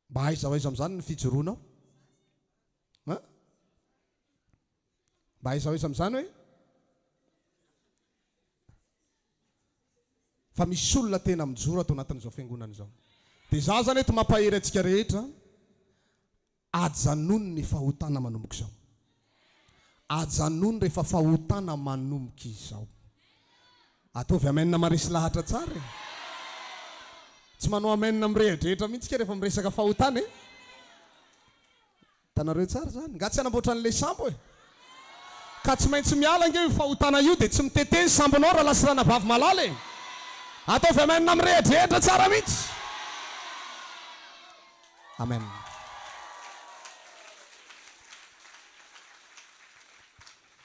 S1: Mba aiza amin'izany ny fijoroanao? Mba aiza amin'izany hoe? Fa misy olona tena mijoro ato anatin'izao fiangonana izao. Dia za zany eto mampahery antsika rehetra, ajanony ny fahotana manomboka izao. Ajanony rehefa fahotana manomboka izao. Ataovy amenina maresy lahatra tsara. Tsy manao amenina mirehadrehetra mihitsy ka rehefa miresaka fahotana e. Tanareo tsara zany. Nga tsy hanamboatra an'ilay sambo e. Ka tsy maintsy miala nge fahotana io dia tsy mitete ny sambonao raha lasa ranabavy malala e. Ataovy amenina mirehadrehetra tsara mihitsy. Amen.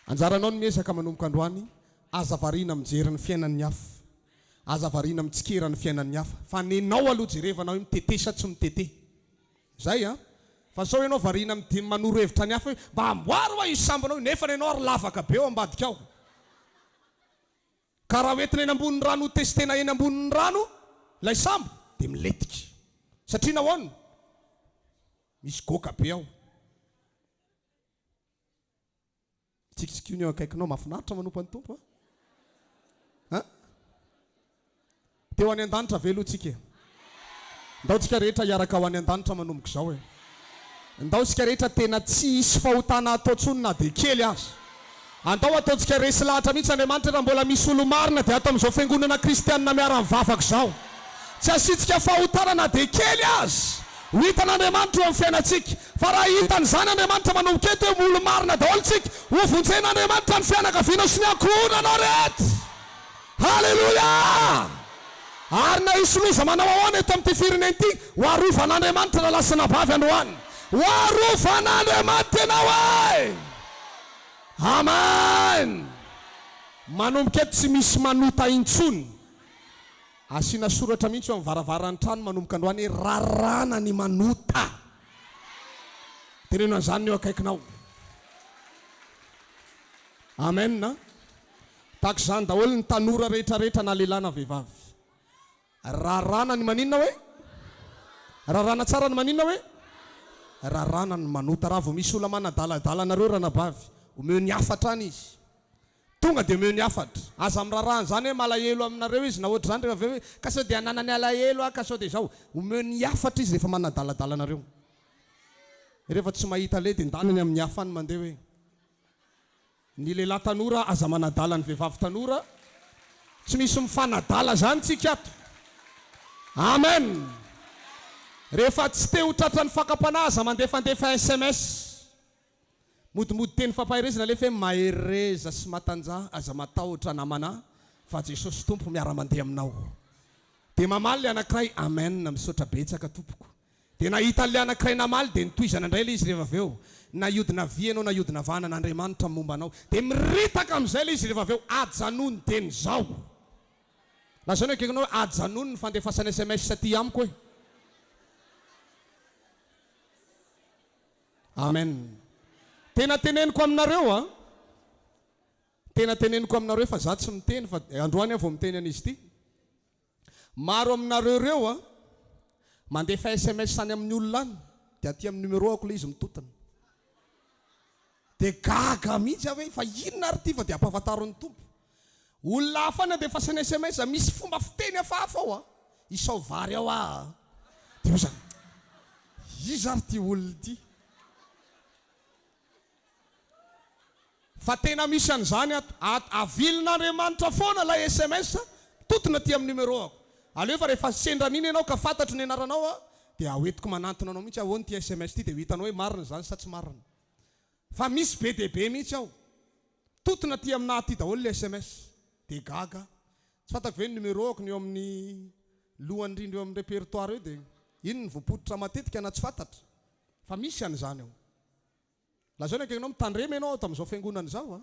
S1: Anjaranao ny miezaka manomboka androany, aza variana mijery ny fiainan'ny hafa. Aza variana mitsikera ny fiainan'ny hafa. Fa nenao aloha jerevanao hoe mitete sa tsy mitete. Zay Fa sao ianao variana manoro hevitra ny hafa hoe mba amboary hoa io sambonao nefa nenao ary lavaka be ao ambadika ao. Ka raha hoentina eny ambonin'ny rano ho testena eny ambonin'ny rano, lay sambo dia miletika. Satria nahoana? misy goka be ao. Tsikitsikiony eo akaikinao mahafinaritra manompo ny tompo a. Teo any an-danitra ve aloha tsika? Ndao tsika rehetra hiaraka ho any an-danitra manomboka izao e. Ndao tsika rehetra tena tsy hisy fahotana atao tsony na dia kely azy. Andao ataontsika resy lahatra mihitsy Andriamanitra raha mbola misy olo marina dia atao amin'izao fiangonana kristianina miara-mivavaka izao. Tsy asitsika fahotana na dia kely azy. Ho hitan'Andriamanitra eo amin'ny fiainantsika. Fa raha hitan'izany Andriamanitra manomboka eto eo olo marina daholo tsika, ho vonjen'Andriamanitra ny fianakaviana sy ny ankohonanao rehetra. Halleluja! Ary na hisy loza manao ahoana eto amin'ity firenena ity, ho arovan'Andriamanitra na lasana bavy androany. Ho arovan'Andriamanitra ianao e! Amen. Manomboka eto tsy misy manota intsony. Asiana soratra mihitsy eo amin'ny varavaran'ny trano manomboka androany hoe rarana ny manota. Teneno an'izany eo akaikinao. Amen na. Tahaka izany daholo ny tanora rehetrarehetra na lehilahy na vehivavy. Rarana ny maninona hoe? Rarana tsara ny maninona hoe? Rarana ny manota. Raha vao misy olona manadaladala-nareo ranabavy, omeo ny afatra any izy. Tonga dia omeo ny afatra. Aza amin'ny rarahana zany hoe malahelo aminareo izy na ohatry zany rehefa avy hoe ka sao dia ananany alahelo ka sao dia izao. Omeo ny afatra izy rehefa manadaladala-nareo. Rehefa tsy mahita le dia ndanany amin'ny hafa any mandeha hoe ny lehilahy tanora aza manadala ny vehivavy tanora. Tsy misy mifanadala zany tsika ato. Amen. Rehefa tsy te ho tratra ny fakapanahy aza mandefandefa SMS. Modimody teny fampahirezana alefa hoe mahereza sy matanjah aza matahotra namana fa Jesosy tompo miara-mandeha aminao. Dia mamaly le anankiray, amen, misaotra betsaka tompoko. Dia nahita le anankiray namaly dia nitohizana indray le izy rehefa avy eo. Na iodina vy ianao na iodina vana n'Andriamanitra momba anao. Dia miritaka amin'izay le izy rehefa avy eo, ajanono ny teny izao. Na zany hoe kekinao ajanono ny fandefasana SMS saty amiko hoe. Amen. Tena teneniko aminareo a. Tena teneniko aminareo fa za tsy miteny fa androany aho vao miteny an'izy ity. Maro aminareo reo a mandefa SMS sany amin'ny olona any dia aty amin'ny numéro ako le izy mitotana. Dia gaga mihitsy aho hoe fa inona ary ty fa dia ampahafantaron'ny tompo. Olona hafa nandefasana SMS misy fomba fiteny hafahafa ao a. Isao vary ao a. Dia ho zany. Izy ary ty olona ty. Fa tena misy an'izany avilin'Andriamanitra foana la SMS totona ty amin'ny numéro ako. Aleo fa rehefa sendra an'iny ianao ka fantatro ny anaranao a dia hoentiko manantona anao mihitsy ahoana ty SMS ty dia ho hitanao hoe marina zany sa tsy marina. Fa misy be dia be mihitsy aho. Totona ty aminahy ty daholo le SMS. Dia gaga. Tsy fantako ve ny numéro ako ny eo amin'ny lohany indrindra eo amin'ny répertoire eo dia iny ny voapoditra matetika na tsy fantatra. Fa misy an'izany ao. La zao ankenao mitandrema ianao ato amin'izao fiangonana izao a.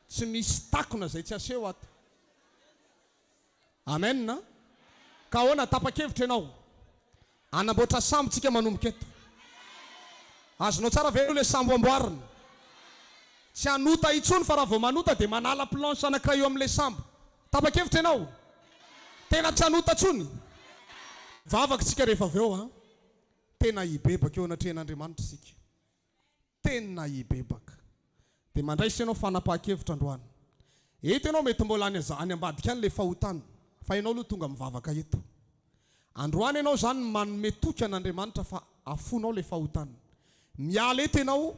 S1: Tsy misy takona izay tsy aseho ato. Amen na. Ka ahoana tapa-kevitra ianao. Anamboatra sambo tsika manomboka eto. Azonao tsara ve le sambo amboarina. Tsy anota intsony fa raha vao manota dia manala planche anankiray eo amin'ilay sambo. Tapa-kevitra ianao. Tena tsy anota intsony. Vavaka tsika rehefa avy eo a. Tena hibebaka eo anatrehan'Andriamanitra tsika. Tena hibebaka. Dia mandraisa ianao fanapahan-kevitra androany. Eto ianao mety mbola any ambadika any le fahotana. Fa ianao aloha tonga mivavaka eto. Androany ianao zany manome toky an'Andriamanitra fa afonao le fahotana. Miala eto ianao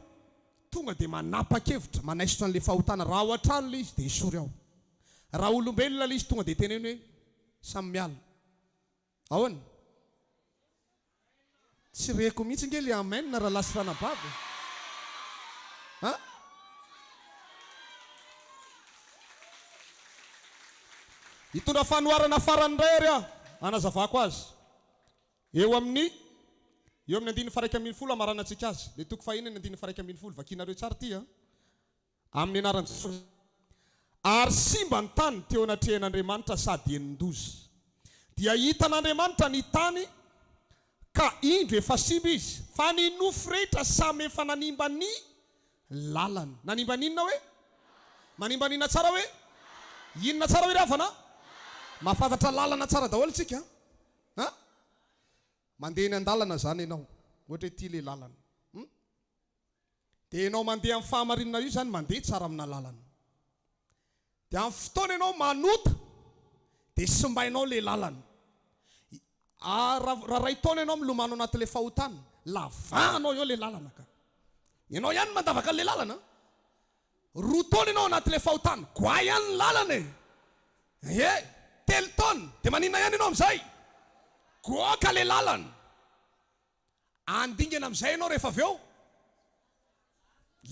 S1: tonga dia manapa-kevitra manaisotra an'le fahotana. Raha ao an-trano le izy dia isory ao. Raha olombelona le izy tonga dia teneny hoe samy miala. Ahoana? Tsy reko mihitsy nge le amen na raha lasy ranabavy. Ha? Hitondra fanoharana farany indray ary aho anazavako azy. Eo amin'ny 1:40 amaranantsika azy. Le toko fahiny 1:40 vakinareo tsara ty a. Amin'ny anaran'i Jesosy. Ary simba ny tany teo anatrehan'Andriamanitra sady enin-doza. Dia hitan'Andriamanitra ny tany ka indro efa simba izy. Fa ny nofo rehetra samy efa nanimba ny lalana. Nanimba n'inona hoe? Manimba n'inona tsara hoe? Inona tsara hoe ravana? Mahafantatra lalana tsara daholo tsika. Ha? Mandeha eny an-dalana zany ianao. ohatra ty le lalana. Dia ianao mandeha amin'ny fahamarinana io zany mandeha tsara amina lalana. Dia amin'ny fotoana ianao manota dia simbainao le lalana. Raha ray taona ianao milomano anaty le fahotana, lavanao eo le lalana ka. Ianao ihany mandavaka le lalana. Roa taona ianao anaty le fahotana, goay ihany ny lalana e. Telo taona dia maninona ihany ianao amin'izay? Goaka le lalana. Andingana amin'izay ianao rehefa avy eo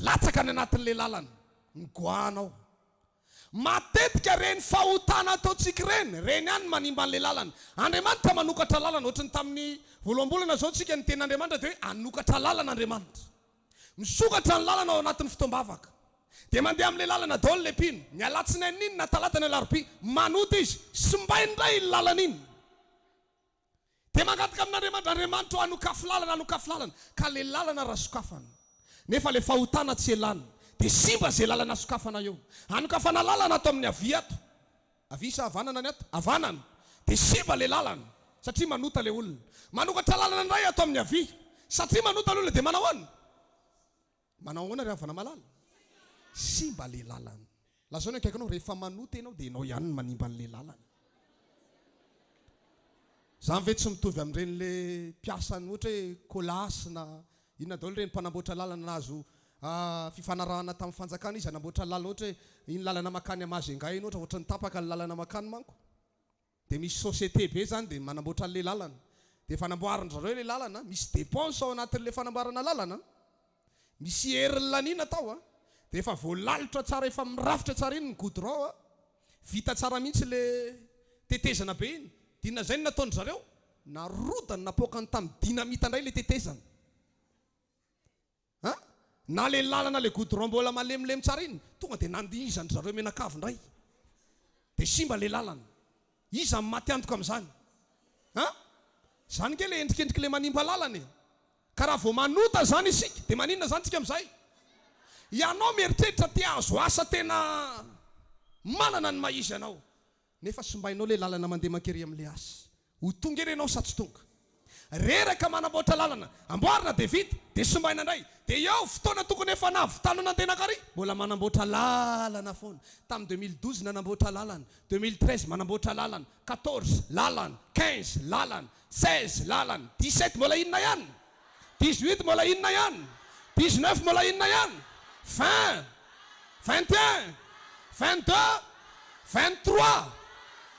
S1: latsaka ny anatin'le lalana, goanao. Matetika reny fahotana ataontsika reny ihany manimba an'le lalana. Andriamanitra manokatra lalana, ohatrany tamin'ny voaloham-bolana zao tsika ny tenin'Andriamanitra dia hoe anokatra lalana Andriamanitra. Misokatra ny lalana ao anatin'ny Fotoam-Bavaka. Dia mandeha amin'le lalana daholo le mpino. Ny alatsinainy iny na talata ny alarobia manota izy, simbainy indray ny lalana iny. Dia mangataka amin'Andriamanitra, Andriamanitra anokafy lalana, ka le lalana raha sokafana. Nefa le fahotana tsy elana. Dia simba zay lalana sokafana eo. Anokafana lalana ato amin'ny avia ato. Avia sa havanana ny ato? Havanana. Dia simba le lalana satria manota le olona. Manokatra lalana indray ato amin'ny avia satria manota le olona. Dia manao ahoana? Manao ahoana rehefa avana malala? Simba le lalana. Lazao ny akaikinao, rehefa manota ianao dia ianao ihany manimba an'le lalana. Zany ve tsy mitovy amin'ireny le mpiasany ohatra hoe kolasy na inona daholo ireny mpanamboatra lalana nazo fifanarahana tamin'ny fanjakana izy anamboatra lalana, ohatra hoe iny lalana makany Amazonga iny ohatra ny tapaka ny lalana makany manko. Dia misy société be zany dia manamboatra le lalana. Dia fanamboarana zareo le lalana, misy dépense ao anatin'le fanamboarana lalana. Misy herin'ny lanina tao dia efa voalalitra tsara, efa mirafitra tsara iny ny goudron vita tsara mihitsy le tetezana be iny. Dina zay ny nataony zareo, narodany napoakany tamin'ny dinamita indray le tetezana. Na le lalana le goudron mbola malemilemy tsara iny, tonga dia nandihizany zareo menakavy indray. Dia simba le lalana. Iza maty antoka amin'izany? Zany ke le endrikendriky le manimba lalana e. Ka raha vao manota zany isika dia maninona zany tsika amin'izay? Ianao mieritreritra ty azo asa tena manana ny maizy ianao, nefa simbainao le lalana mandeha makery amin'le asa. Ho tonga ere ianao sa tsy tonga? Reraka manamboatra lalana, amboarina dia vita, dia simbaina indray. Dia eo fotoana tokony efa navitano nandeha nakary, mbola manamboatra lalana foana. Tamin'ny 2012 nanamboatra lalana, 2013 manamboatra lalana, 14 lalana, 15 lalana, 16 lalana, 17 mbola inona ihany, 18 mbola inona ihany, 19 mbola inona ihany, 20, 21, 22, 23.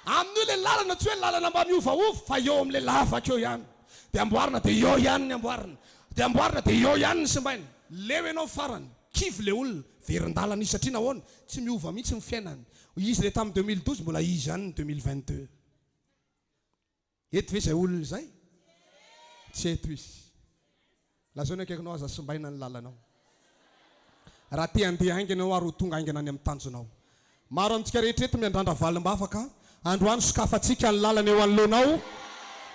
S1: Amin'io le lalana tsy hoe lalana mba miovaova, fa eo amin'le lavaka eo ihany. Dia amboarina dia eo ihany ny amboarina, dia amboarina dia eo ihany ny simbaina. Leo ianao farany, kivy le olona, verin-dalana izy satria nahoana? Tsy miova mihitsy ny fiainany. Izy le tamin'ny 2012 mbola izy ihany ny 2022. Eto ve izay olona izay? Tsy eto izy. Lazao ny akaikinao aza simbaina ny lalanao. Raha te handeha haingana ianao ary ho tonga haingana any amin'ny tanjonao. Maro amintsika rehetra eto miandrandra valim-bavaka, androany sokafantsika ny lalana eo anoloanao.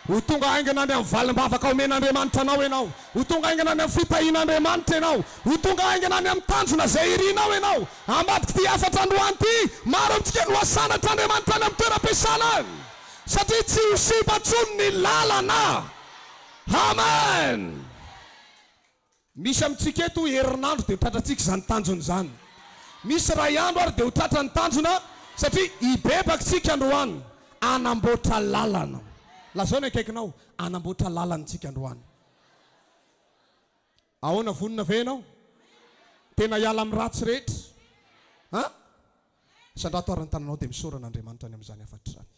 S1: Ho tonga haingana any amin'ny valim-bavaka omen'Andriamanitra anao ianao. Ho tonga haingana any amin'ny fitahian'Andriamanitra ianao. Ho tonga haingana any amin'ny tanjona izay irinao ianao. Ambadika ty afatra androany ty, maro amintsika no asanat'Andriamanitra any amin'ny toeram-piasana. Satria tsy ho simba intsony ny lalana. Amen. Misy amintsika eto herinandro dia ho tratrantsika izany tanjona izany. Misy ray andro ary dia ho tratra ny tanjona satria hibebaksika androany anamboatra lalana. Lazao ny akaikinao, anamboatra lalana tsika androany. Ahoana vonona ve ianao? Tena hiala amin'ny ratsy rehetra? Sandrato ary ny tananao dia misaorana Andriamanitra any amin'izany afatra izany.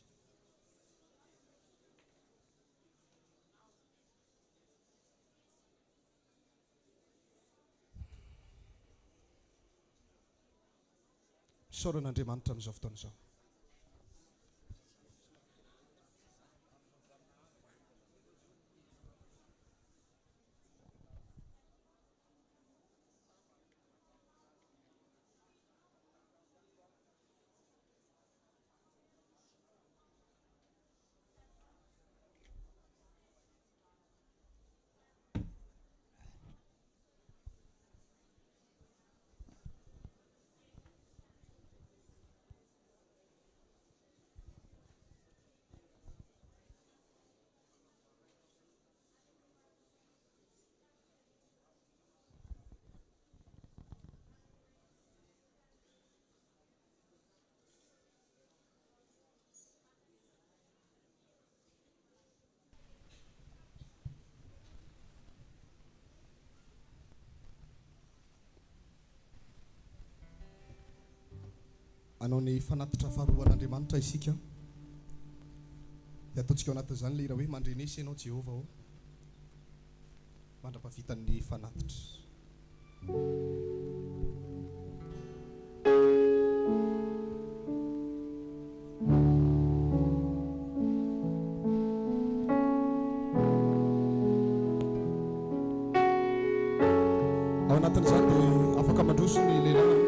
S1: Misaoran'Andriamanitra amin'izao fotoana izao. anao ny fanatitra faharoan'Andriamanitra isika. Dia ataontsika ao anatin'izany ilay raha hoe mandrenesy ianao Jehova ao. Mandrapahavitan'ny fanatitra. Ao anatin'izany dia afaka mandroso ny lehilahy.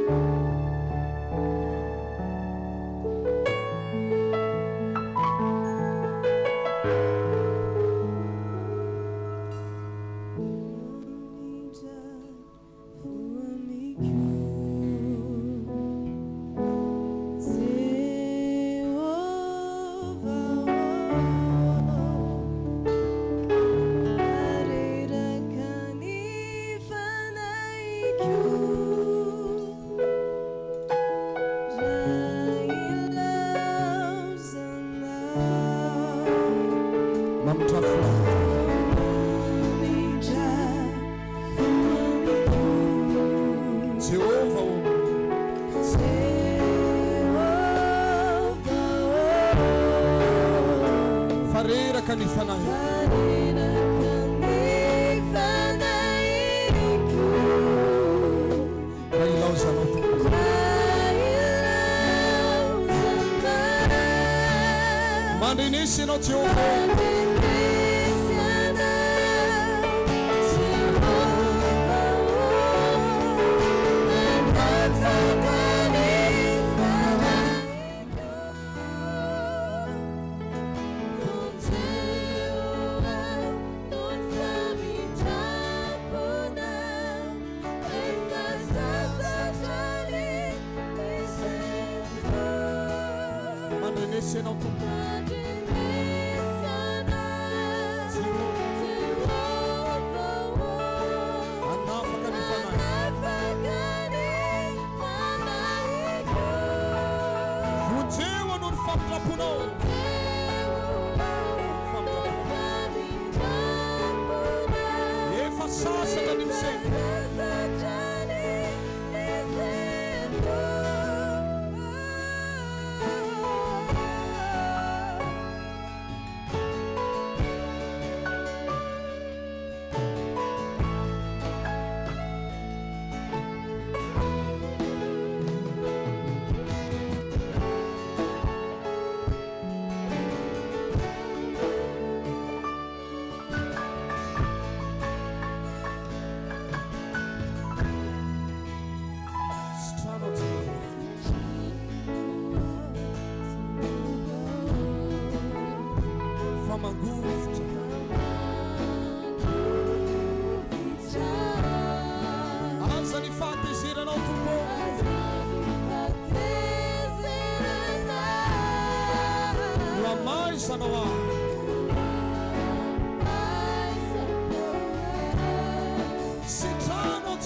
S1: Mandrenesy ianao Jehova. Mandrenesy ianao Tompo.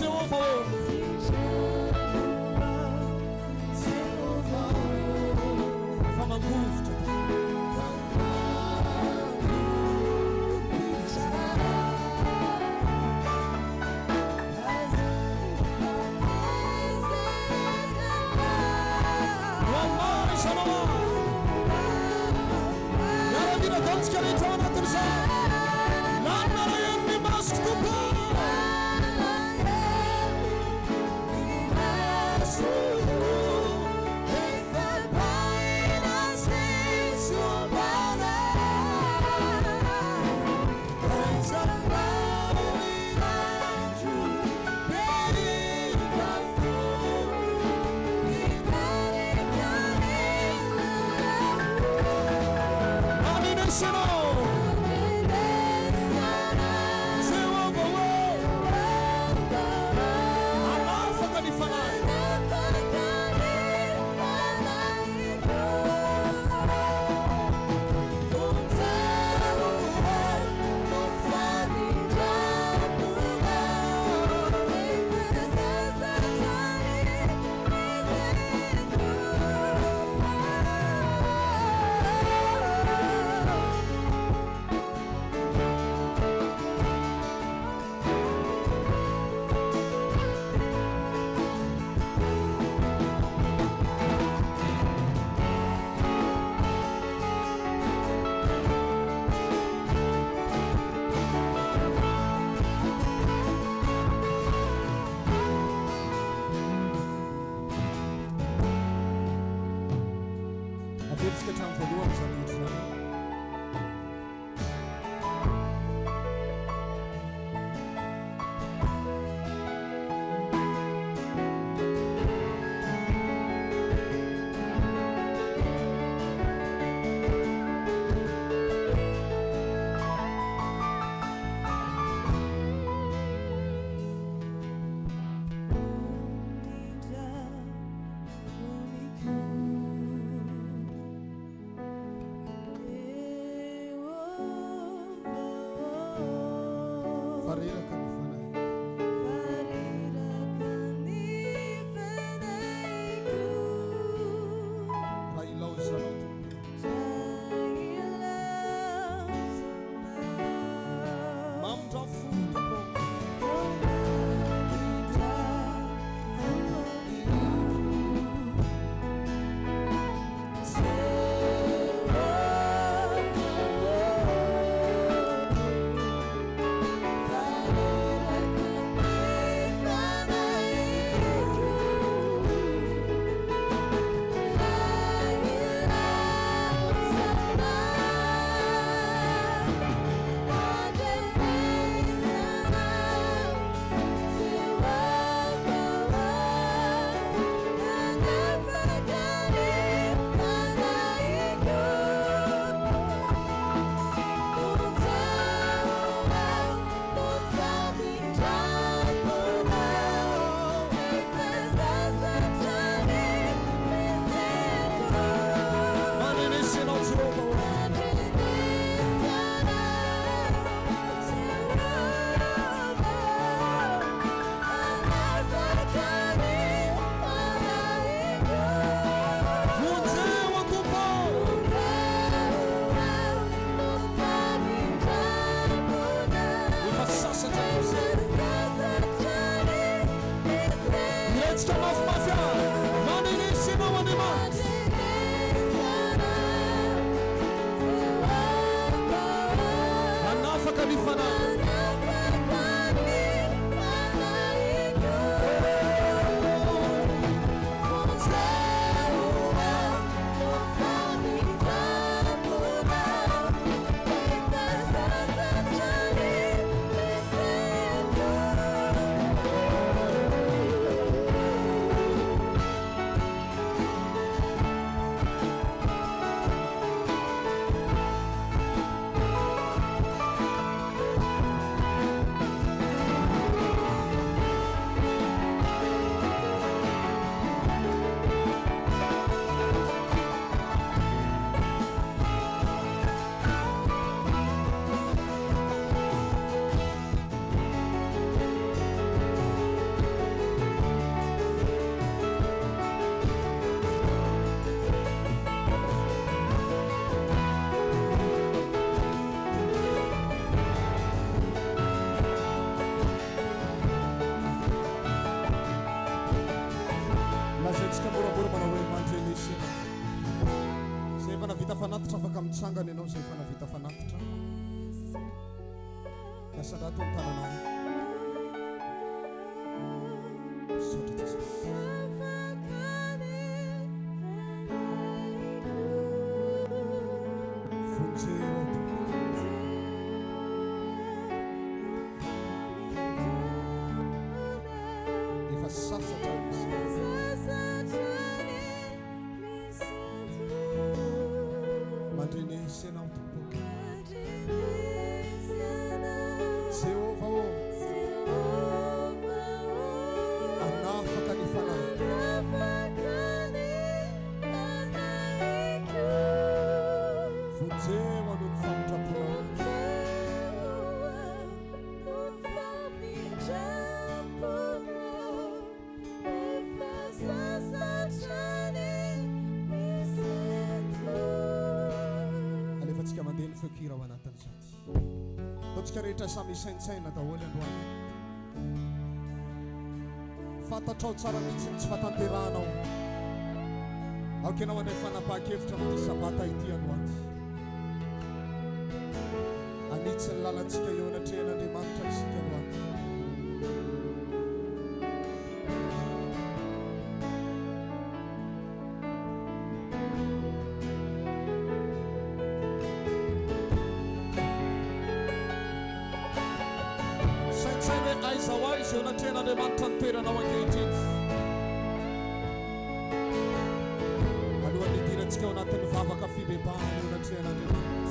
S1: Jehovah. Sangana ianao izay fanavita fanafitra. Miasarato ny tananao. Misaotra Jesosy. Vonjeo efa sasatra mandrenesa ianao tompo. Jehova o anafaka ny fanahy. Vonjeo aloha ny famindraponao. Alefatsika mandeha ny fekira ao anatin'izany. Ataontsika rehetra samy saintsaina daholo androany. Fantatrao tsara mihitsy tsy fatanteranao. Aoka ianao andray fanapahan-kevitra amin'ity sabata ity androany. Anitsy ny lalantsika eo anatrehan'Andriamanitra isika androany. Aiza ho aiza eo anatrehan'Andriamanitra ny toeranao ankehitriny. Alohan'ny hidirantsika ao anatin'ny vavaka fibebahana eo anatrehan'Andriamanitra.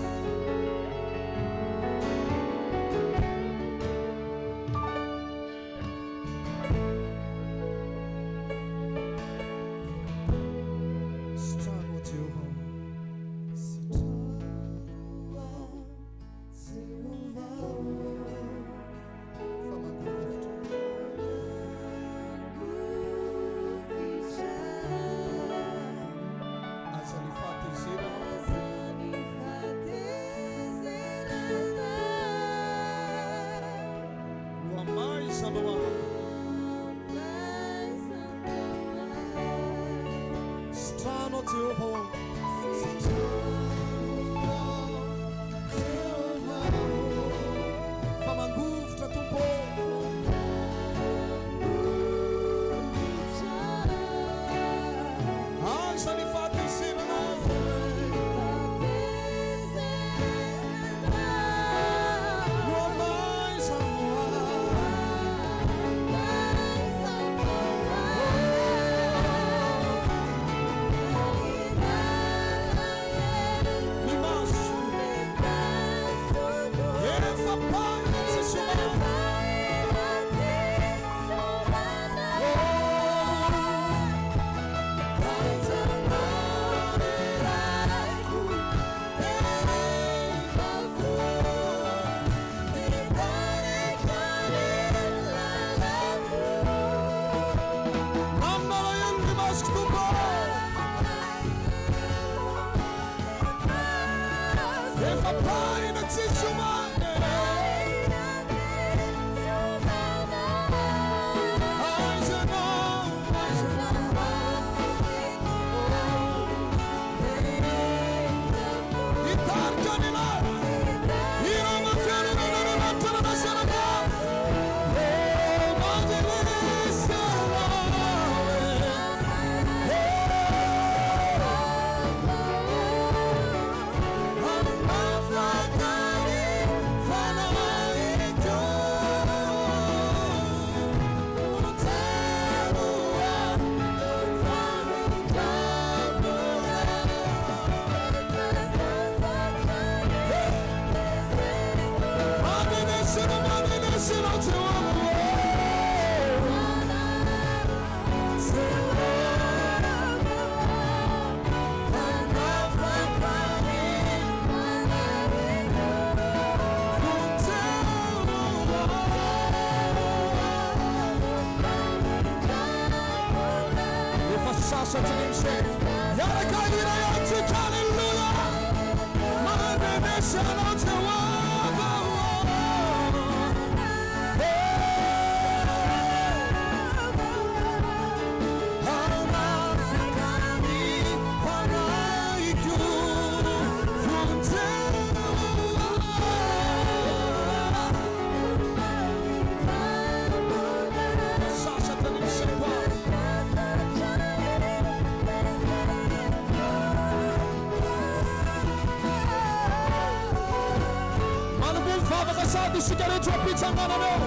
S1: sabe se querer tua pizza mano meu.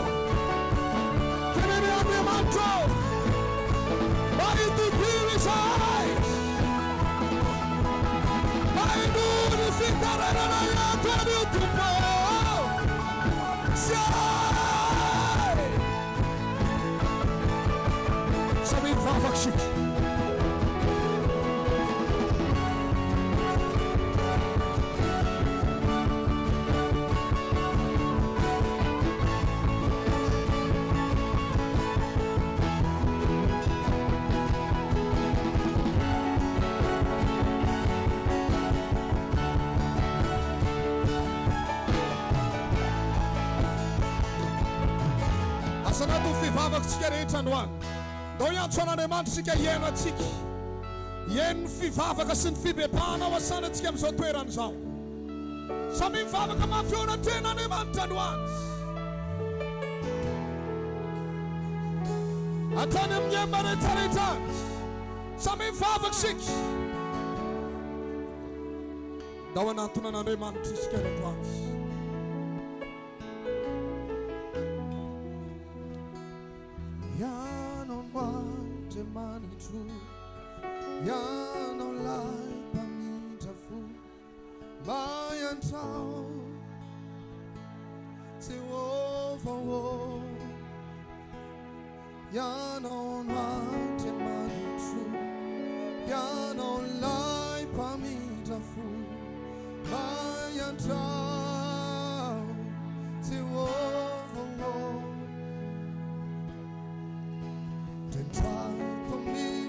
S1: Querer abrir manto. Vai tu vilisai. Vai tu ficar na tua tupo. Sai. Sabe Vavaka shik. Sanadu fivavaka tsika rehetra androany. Ndao iantsoan'Andriamanitra tsika hiaino atsika. Hiaino fivavaka sy ny fibebahana ao asanantsika amin'izao toerana izao. Samy mivavaka mafeona ten'Andriamanitra androany. Hatrany amin'ny emba rehetrarehetra. Samy mivavaka sika. Ndao anatona an'Andriamanitra isika androany.
S2: Jag no lajpa mita fu Mayan tau Ti over wo Jag no lajpa mita fu Jag no lajpa mita fu Mayan tau Ti over wo Den tau på min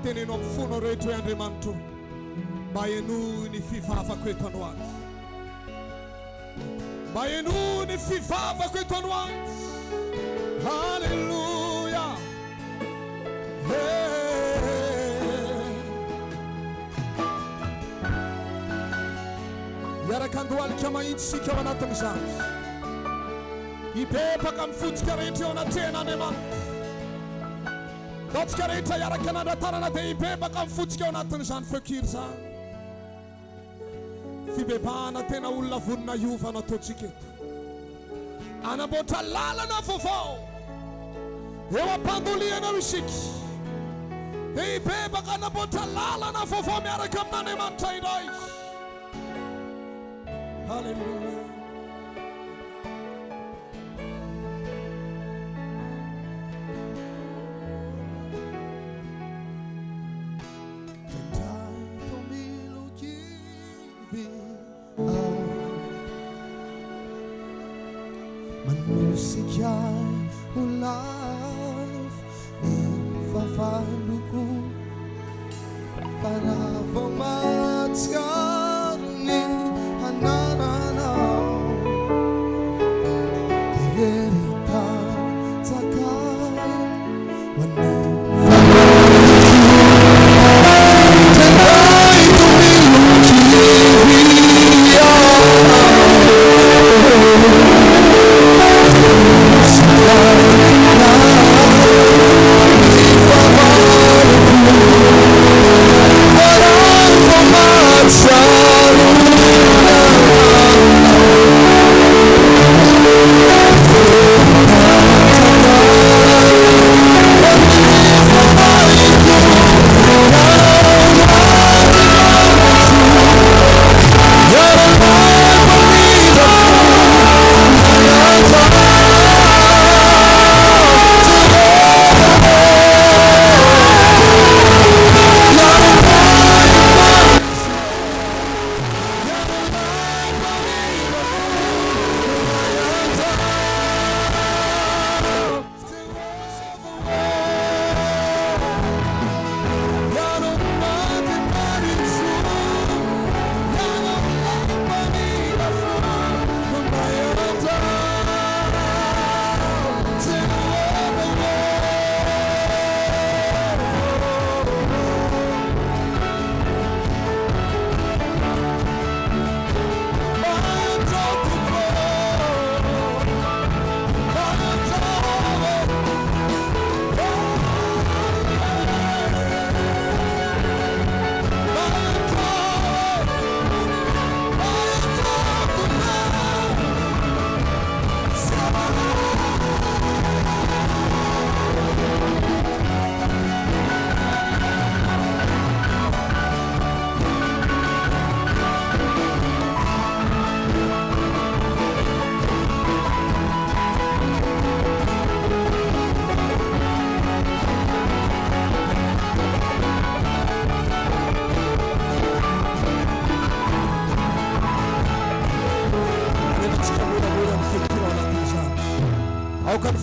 S1: teneno amin'ny fono rehetra hoe Andriamanitro mba enoy ny fivavako eto androany, mba enoy ny fivavako eto androany. Halleluja. Iaraka andohalika mahitsika ao anatin'izany, hibebaka amin'ny fotsika rehetra eo anatrehana Andriamanitra. Taontsika rehetra iaraka nandratarana dia hibebaka amin'ny fotsika eo anatin'izany fekiry izany. Fibebahana tena olona vonona iovana ataontsika eto, anamboatra lalana vaovao eo am-pandoliana isika, dia hibebaka anamboatra lalana vaovao miaraka amin'Andriamanitra indray. Halleluja.
S2: Manusia ulaf ifafaluku para vomatiarni hanarana verita takai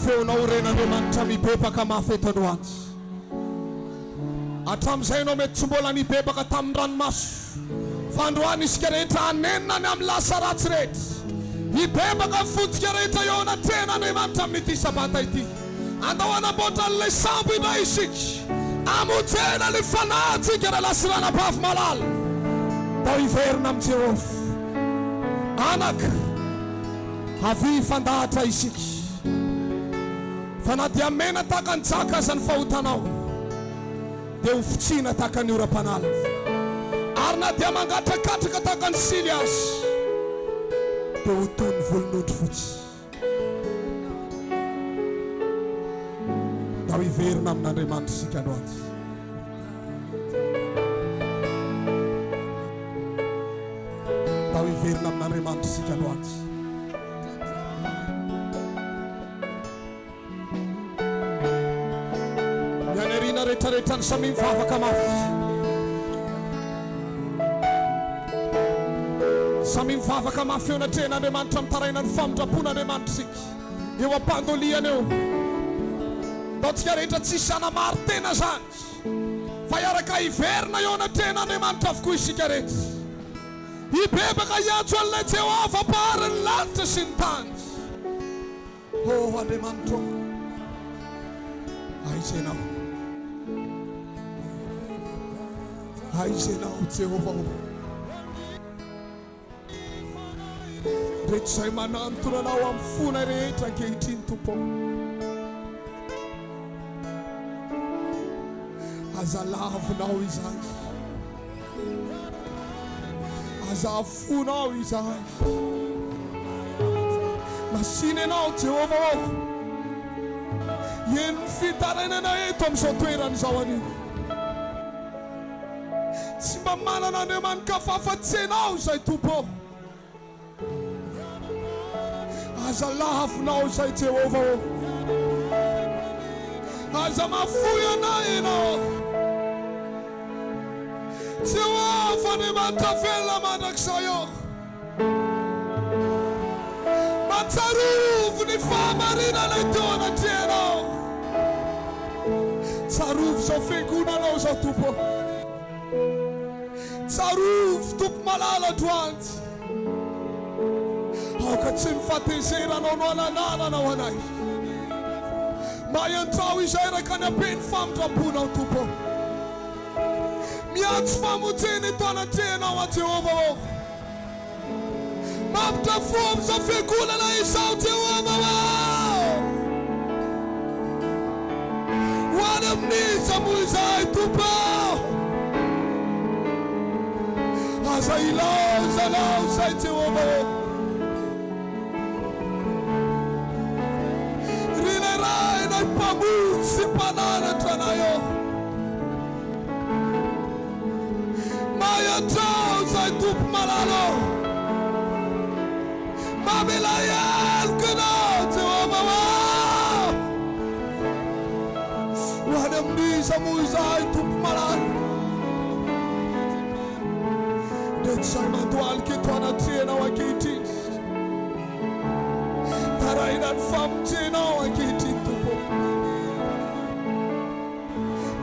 S1: feonao ren'Andriamanitra mibebaka mafy eto androany. Hatramin'izay ianao mety tsy mbola nibebaka tamin'ny ranomaso, fa androany isika rehetra hanenany amin'ny lasa ratsy rehetra, hibebaka amin'ny fotsika rehetra eo anatrehan'Andriamanitra amin'ity sabata ity. Andao hanamboatra an'ilay sambo indray isika, hamonjena ny fanahintsika raha lasirana-bavy malala. Ndao hiverina amin'ny Jehovah, anaka havy fandahatra isika. Fa na dia mena tahaka ny jaka aza ny fahotanao, dia ho fitsina tahaka ny oram-panala. Ary na dia mangatrakatraka tahaka ny sily azy, dia ho toy ny volon'ondry fotsy. Ndao hiverina amin'Andriamanitra isika androany. Ndao hiverina amin'Andriamanitra isika androany. Rehetrarehetra ny samy mivavaka mafy, samy mivavaka mafy eo anatrehan'Andriamanitra mitaraina ny famindrapon'Andriamanitra isika eo am-pandoliana eo. Taontsika rehetra tsisy anamary tena zany, fa iaraka iverina eo anatrehana Andriamanitra avokoa isika rehetra. Hibebaka hiantso an'ilay Jehova ampaharan'ny lanitra sy ny tany. Oh Andriamanitra, aiza ianao? Aiza ianao Jehova? Rehetra izay manantona anao amin'ny fona rehetra ankehitriny Tompo. Aza lavinao izany, aza afonao izany. Masina ianao Jehova, eny ny fitarainana eto amin'izao toerana izao anio. Tsy mba manana Andriamanitra afa-tsy ianao izay Tompo. Aza lavinao izay Jehova, aza mafoy anay ianao Jehova. Andriamanitra velona mandrakizay eo, matsarovy ny fahamarinana teo anatrehanao. Tsarovy izao fiangonanao izao Tompo, tsarovy Tompo malala androany. Aoka tsy mifatezeranao no ananananao anay. Maiantrao izay raka ny ampeny famindram-ponao Tompo. Miantso famojeny eto anatrehanao a Jehova. Mampitafo amin'izao fiangonana izao Jehova. Ho any amin'iza moa izay Tompo. Aza ilaozanao izay Jehova. Rileray mpamory sy mpananatra anay eo. Maiantrao izay Tompo malala. Mamela helika anao Jehova. Ho any amin'iza moa izay Tompo malala. Rehetra izay mandohalika eto anatrehanao ankehitriny, taraina ny famonjenao ankehitriny Tompo.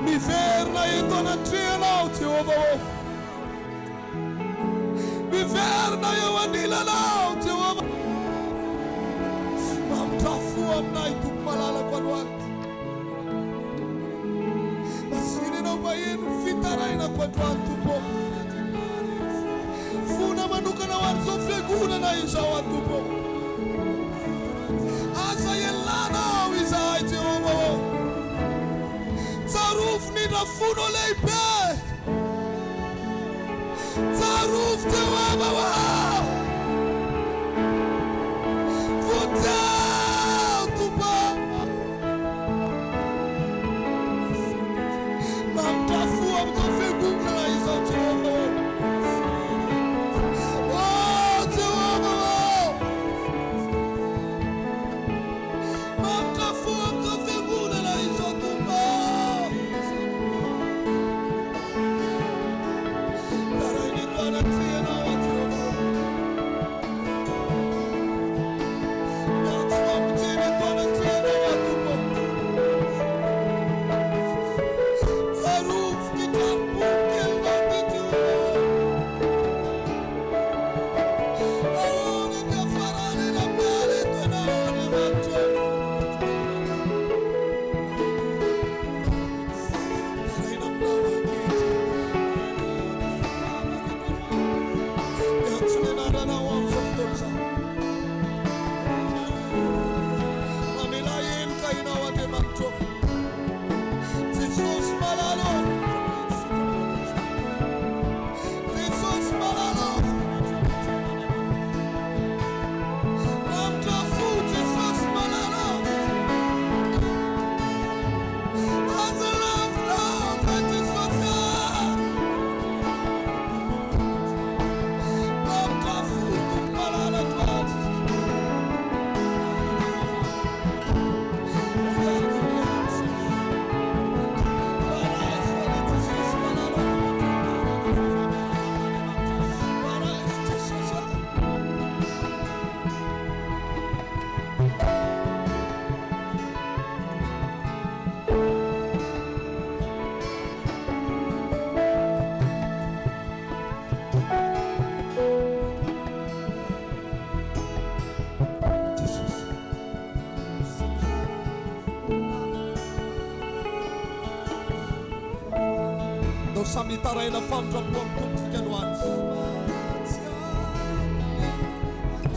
S1: Miverina eto anatrehanao Jehova. Miverina eo anilanao Jehova. Mampitafo aminay Tompo malalako androany. Masina ianao mba eny ny fitarainako androany Tompo. Fona manokana ho an'izao fiangonana izao a Tompo. Aza ialanao izay Jehova. Tsarovy nindra fono lehibe. Tsarovy Jehova. Votao Tompo. Mampitafo amin'izao fiangonana izao Jehova. Oh Jehova. Mampitafo amin'izao fiangonana izao Tompo. Tarainy eto anatrehanao Jehova. Dao samy taraina famindrampo amin'ny tomponsika androany.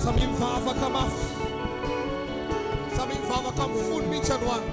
S1: Samy mivavaka mafy. Samy mivavaka amin'ny fony mihitsy androany.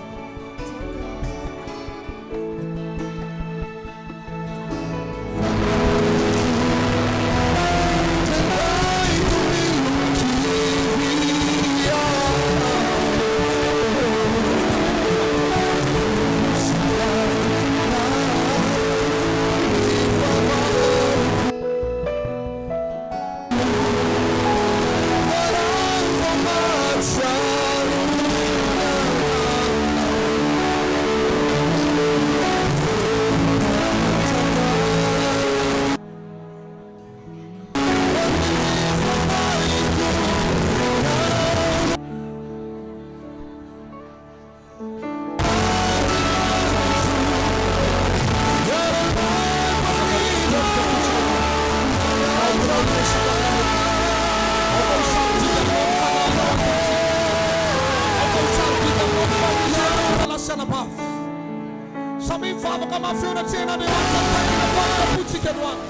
S1: Samy mivavaka mafy eo anatrehana Andriamanitra fotsika androany.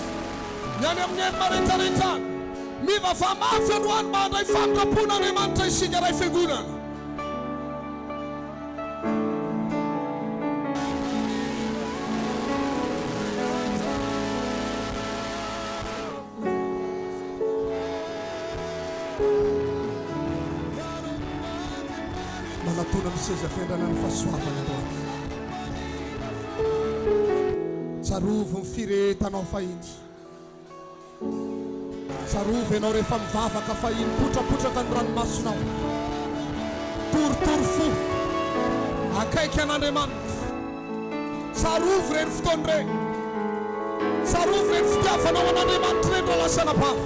S1: Niany amin'ny eny maretraretrany mivava mafy androany mba handray famikampona Andriamanitra isika ray fiangonana. Manatona amin'ny seza fiandranany fahasoavana androany. Tsarovo ny firetanao fahiny. Tsarovo ianao rehefa mivavaka fahiny, potrapotraka ny ranomasonao. Toritory fo akaiky an'Andriamanitra. Tsarovo reny fotoany reny. Tsarovo reny fitiavanao an'Andriamanitra reny raha lasa anabavy.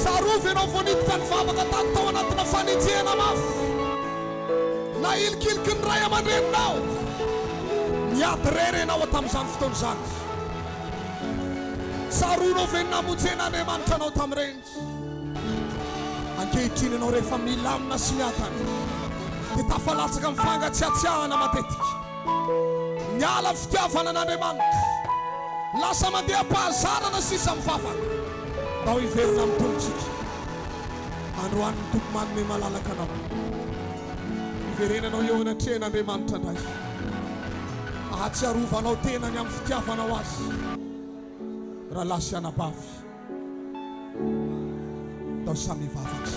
S1: Tsarovo ianao vao niditra ny vavaka tato tao anatina fanitsihana mafy. Na ilikiliky ny ray aman-dreninao. Niady rery ianao tamin'izany fotoana izany. Tsaroanao ve namonjena Andriamanitra anao tamin'ireny. Ankehitriny ianao rehefa milamina sy miatana dia tafalatsaka amin'ny fangatsiatsiahana matetika. Niala fitiavana an'Andriamanitra, lasa mandeha pahazarana sisa mivavaka. Tao hiverina amin'ny tombontsika. Androany ny tompo manome malalaka anao. Hiverenanao eo anatrehan'Andriamanitra indray. Ahatsiarovanao tenany amin'ny fitiavanao azy. Raha lasa anabavy, tao samy mivavaka.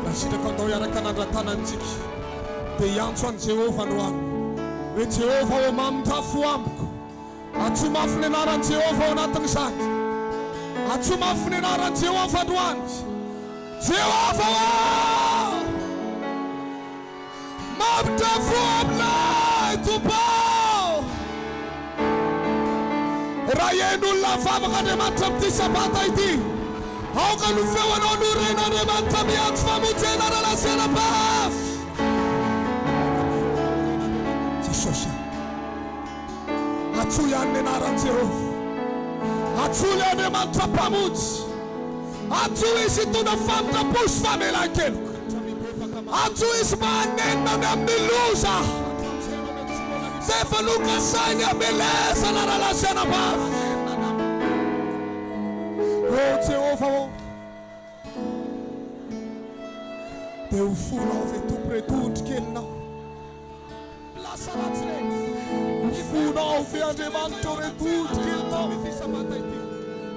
S1: Raha sitraka andao iaraka anandran-tanantsika dia hiantso an'i Jehova androany. Hoe Jehova ao mamitafo amiko. Atso mafy ny anaran'i Jehova ao anatin'izany. Atso mafy ny anaran'i Jehova androany. Jehova mamitafo aminay Tompo. Raha ihain'olona vavaka Andriamanitra amin'ity sabata ity, aoka no feonao no rena Andriamanitra miantso famonjena raha lasena bafy. Jesosy, atso ihany ny anaran'i Jehova. Atso ilay Andriamanitra mpamonjy. Atso izy hitondra famindrampo sy famelan-keloka. Atso izy manenina ny amin'ny loza. Dia efa nokasainy amelezana raha lasena bafy. Oh Jehova, dia ho fonao ve tompo retondry kelinao. Lasa ratsy reny. Ho fonao ve Andriamanitra retondry kelinao.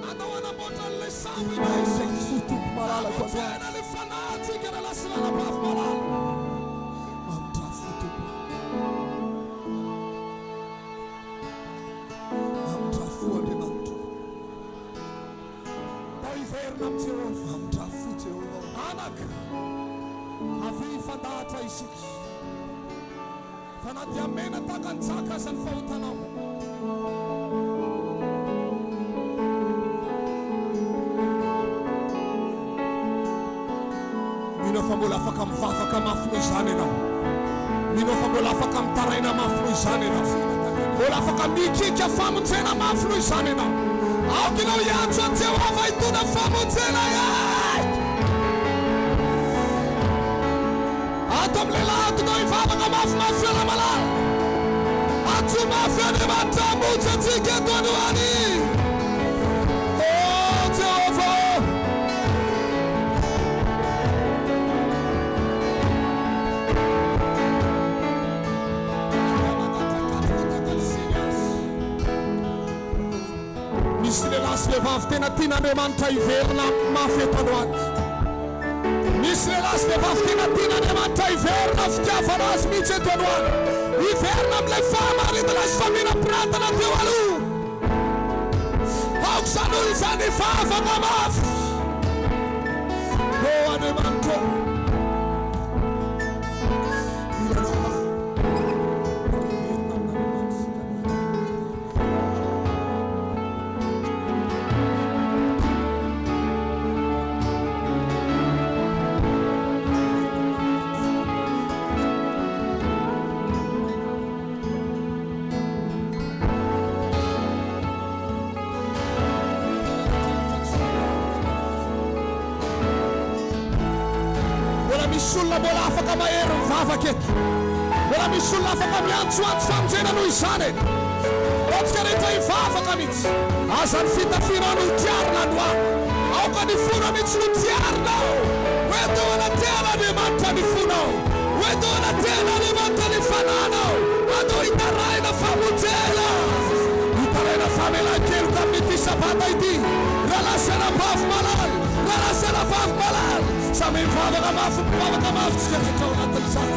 S1: Andao anamboatra an'ilay samy izay fo tompo malalako androany. Le fanatsika raha lasana anabavy malala. Mamitafo tompo. Mamitafo Andriamanitra. Tao hiverina amin'ny Jehova. Mamitafo Jehova. Anaka, avy fandahatra isika. Fanaty amena tahaka ny tsaka aza ny fahotanao. Mino fa mbola afaka mivavaka mafy noho izany ianao. Mino fa mbola afaka mitaraina mafy noho izany ianao. Mbola afaka mikika famonjena mafy noho izany ianao. Aoka ianao hiantso an'i Jehova hitondra famonjena ihany. amlelah tokoy vavaka mafimafy ala malala. Atso mafy Andriamanitra hamonjy antsika eto androany. Oh Jehovah. Misy lehilahy sy vehivavy tena tian'Andriamanitra hiverina mafy eto androany. Misy lehilahy sy vehivavy tena tian'Andriamanitra hiverina fitiavana azy mihitsy eto androany. Hiverina amin'ilay fahamarinana sy famirapiratana teo aloha. Aoko izany hoy izany vavaka mafy. Oh Andriamanitra. Misy olona mbola afaka mahery mivavaka eto. Mbola misy olona afaka miantsoantso famonjena noho izany. Ohatsika rehetra hivavaka mihitsy. Aza ny fitafiana no tiarina androany. Aoka ny fona mihitsy no tiarinao. Hoe teo anatehan'Andriamanitra ny fonao. Hoe teo anatehan'Andriamanitra ny fananao. Atao hitarahina famonjena. Hitarahina famelan-kelo tamin'ity sabata ity. Ralasana vavy malala. Ralasana vavy malala. Samy mivavaka mafy tsika rehetra ao anatin'izany.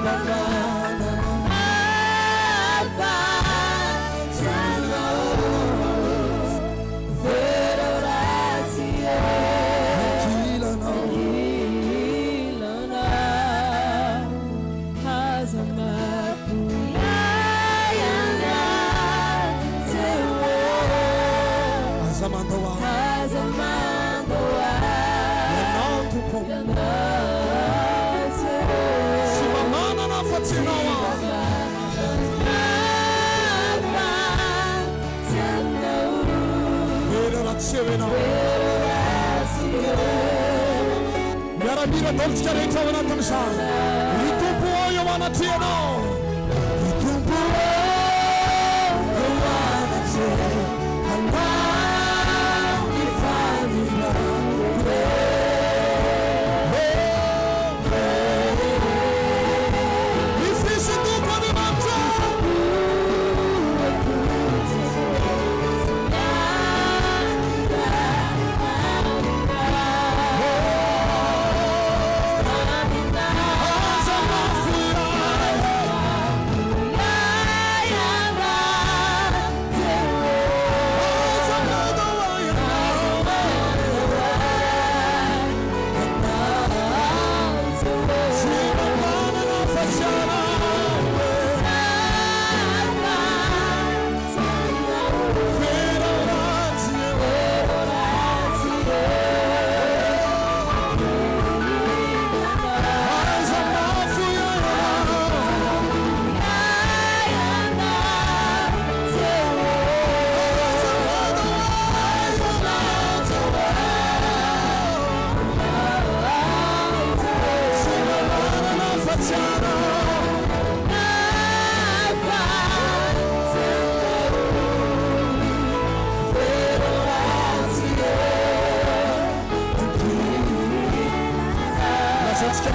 S2: Baba.
S1: ratsy eo ianao. Miaramira dolontsika rehetra ao anatin'izany. Ny tompo eo anatry ianao. Ny tompo eo anatry anao ny fanina. Ny fisy tompo any mantra.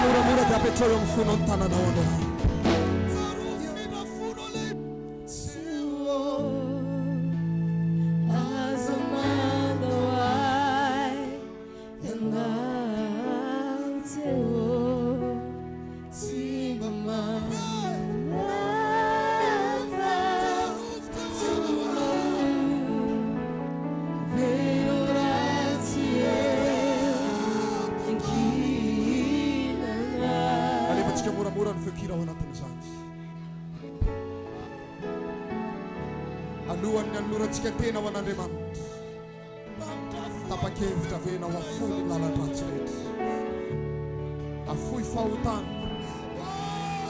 S1: Moramora dia apetrao eo amin'ny fonao ny tananao androany. Moramora ny fekira ao anatin'izany. Alohan'ny anorantsika tena ho an'Andriamanitra, tapa-kevitra venao afoy ny lalan-dratsy rehetra, afoy fahotana.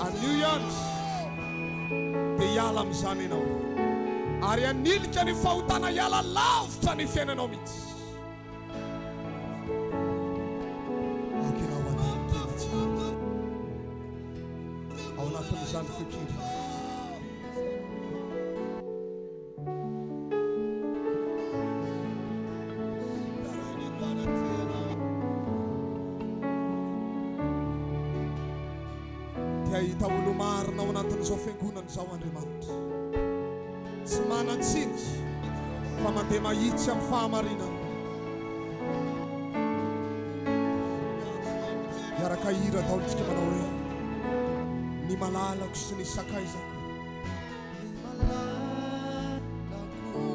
S1: Anio ihany dia hiala amin'izany ianao, ary anilika ny fahotana hiala lavitra ny fiainanao mihitsy. Izany fekira. Dia hita olo marina ao anatin'izao fiangonana izao Andriamanitra, tsy manan-tsiny fa mandeha mahitsy amin'ny fahamarinana. Miaraka hira daolitsika manao hoe ny malalako sy ny sakaizako. Ny malalako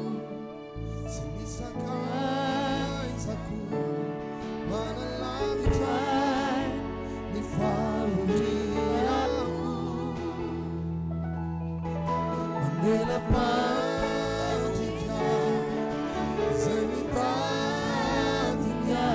S1: sy ny sakaizako, manalavitra ny fahoriako, mamelapandrika zay mitadinya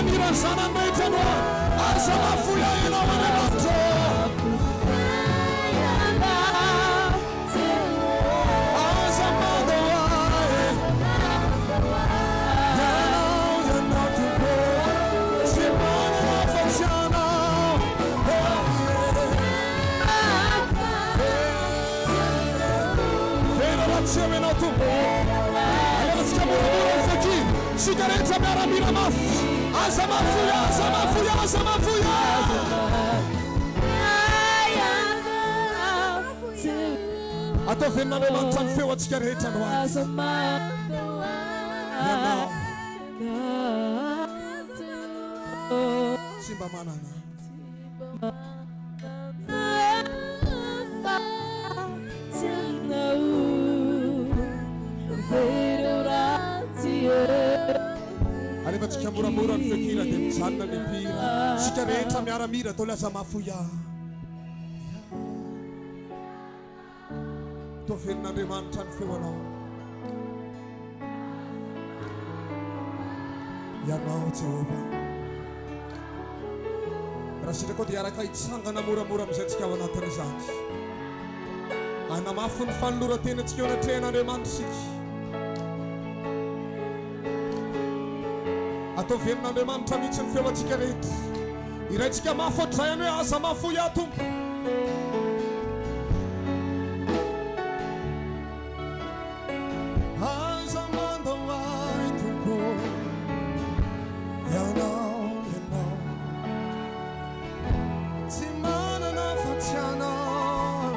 S1: miara sana maitanwa asa mafuya ina wanemanto asa madawae yana tupo simana nafachana vero l'azione no tupo allora stiamo lavorando qui sigaretta miara mira maf asa mafuya asa mafuya asa mafuya ato venna le mantan feo sigaretta no simba manana Arriva ci chiamura mura al fekira del sanna le pira sigaretta miara mira tola asa mafuya to venna le mantan feo no ya no Jehovah rasita ko diara kai sangana mura-mura mizetsika ao anatiny izany anamafy ny fanoloran-tenantsika eo anatrehan'Andriamanitra atao venin'Andriamanitra mihitsy ny feo antsika rehetra iraintsika mafy ohatr'izay hoe asa mafoya Tompo asa mandaoay Tompo ianao tsy manana fatsianao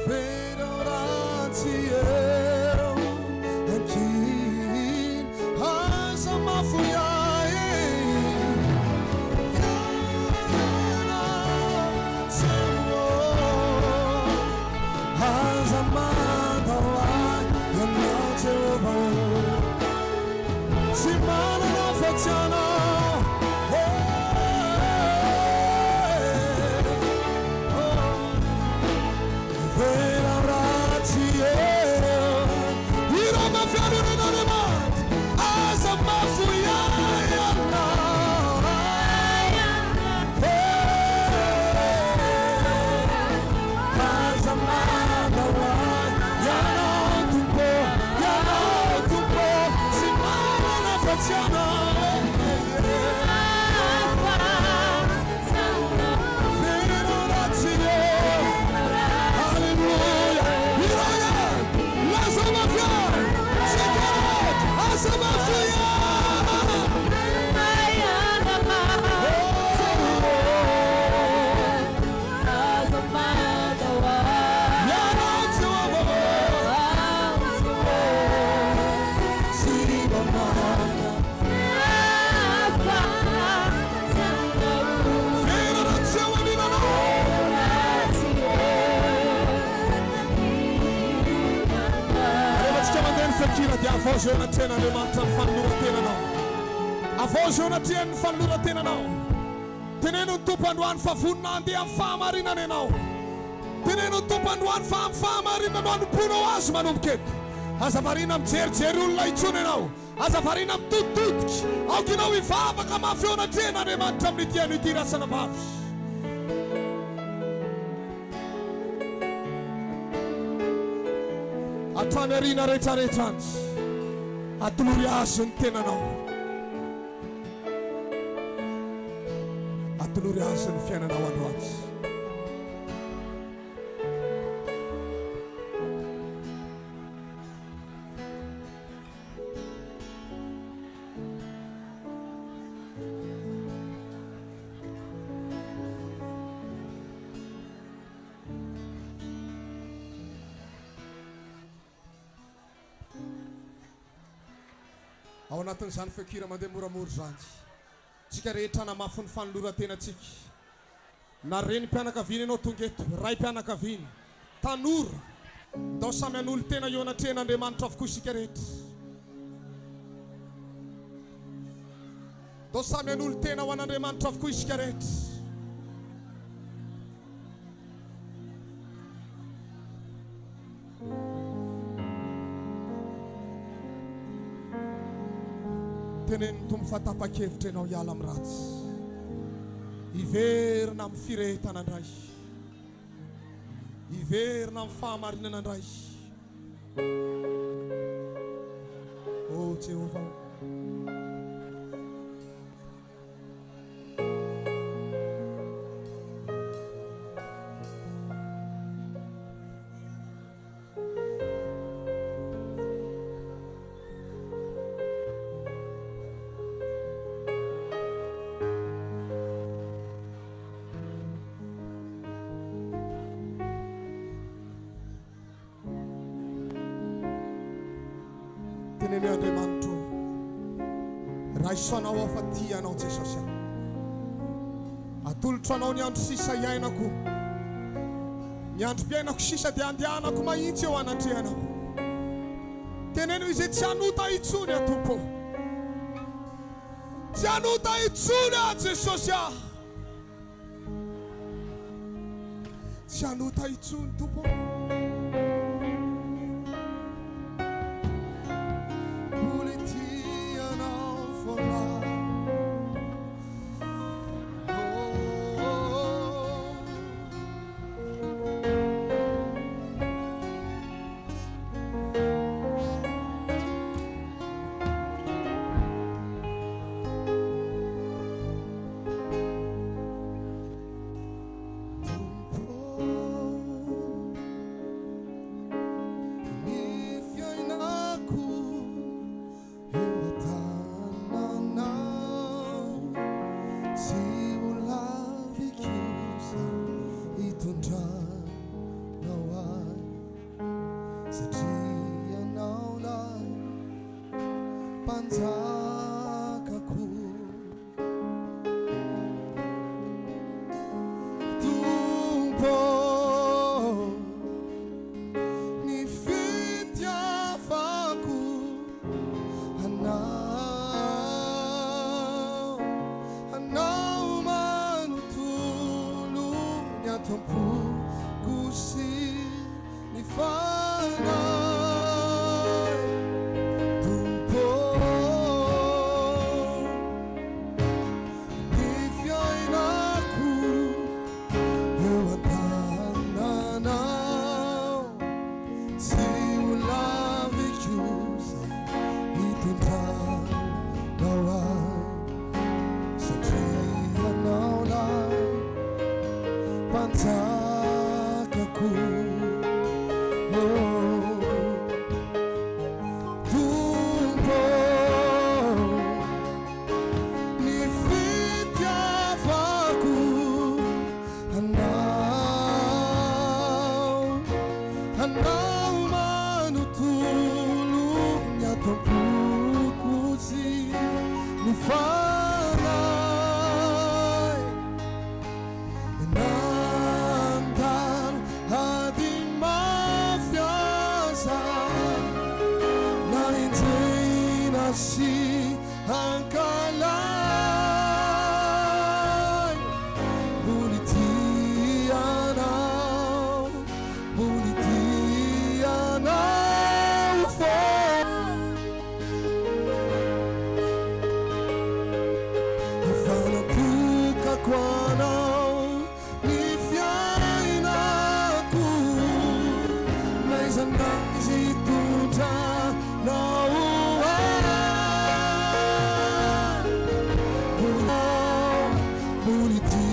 S1: vero ratsy eo ankin asa mafoya asa mandaoay ianao Jehovah simana na fatsiana vera ratsy ira mafiaronan'Andriamanitra asa mafoya ianao asa mandaoay ianao Tompo simana na fatsiana vera ratsy alleluia iroia lasa mafia sikaret asa mafoya dia avozo eo anatrehan'Andriamanitra ny fanoloran-tenanao avozo eo anatrehany ny fanoloran-tenanao teneno ny Tompo androany fa vonona andeha amin'ny fahamarinana ianao teneno ny Tompo androany fa amin'ny fahamarinana no anomponao azy manomboka eto aza varina mijerijery olona intsony ianao aza varina mitoditodika aoka ianao hivavaka mafy eo anatrehan'Andriamanitra amin'ity ano ity rasana vavy atrany ariana rehetrarehetra any atolory azy ny tenanao atolory azy ny fiainanao androany ao anatin'izany fekira mandeha moramora zany tsika rehetra namafy ny fanoloran-tenatsika na reny mpianakaviana ianao tonga eto ray mpianakaviana tanora ndao samy an'olo tena eo anatrehan'Andriamanitra avokoa isika rehetra ndao samy an'olo tena ho an'Andriamanitra avokoa isika rehetra teneniny tombo fatapa-kevitra ianao hiala amin'ny ratsy. Iverina amin'ny firehetana indray. Iverina amin'ny fahamarinana indray. O Jehova. Teneny Andriamanitra, raisanao afaty anao Jesosy. Atolotra anao ny andro sisa iainako. Ny androm-piainako sisa dia andehanako mahitsy eo anatrehanako. Teneno izy tsy hanota intsony a Tompo. Tsy hanota intsony a Jesosy. Tsy hanota intsony Tompo.
S2: Unity.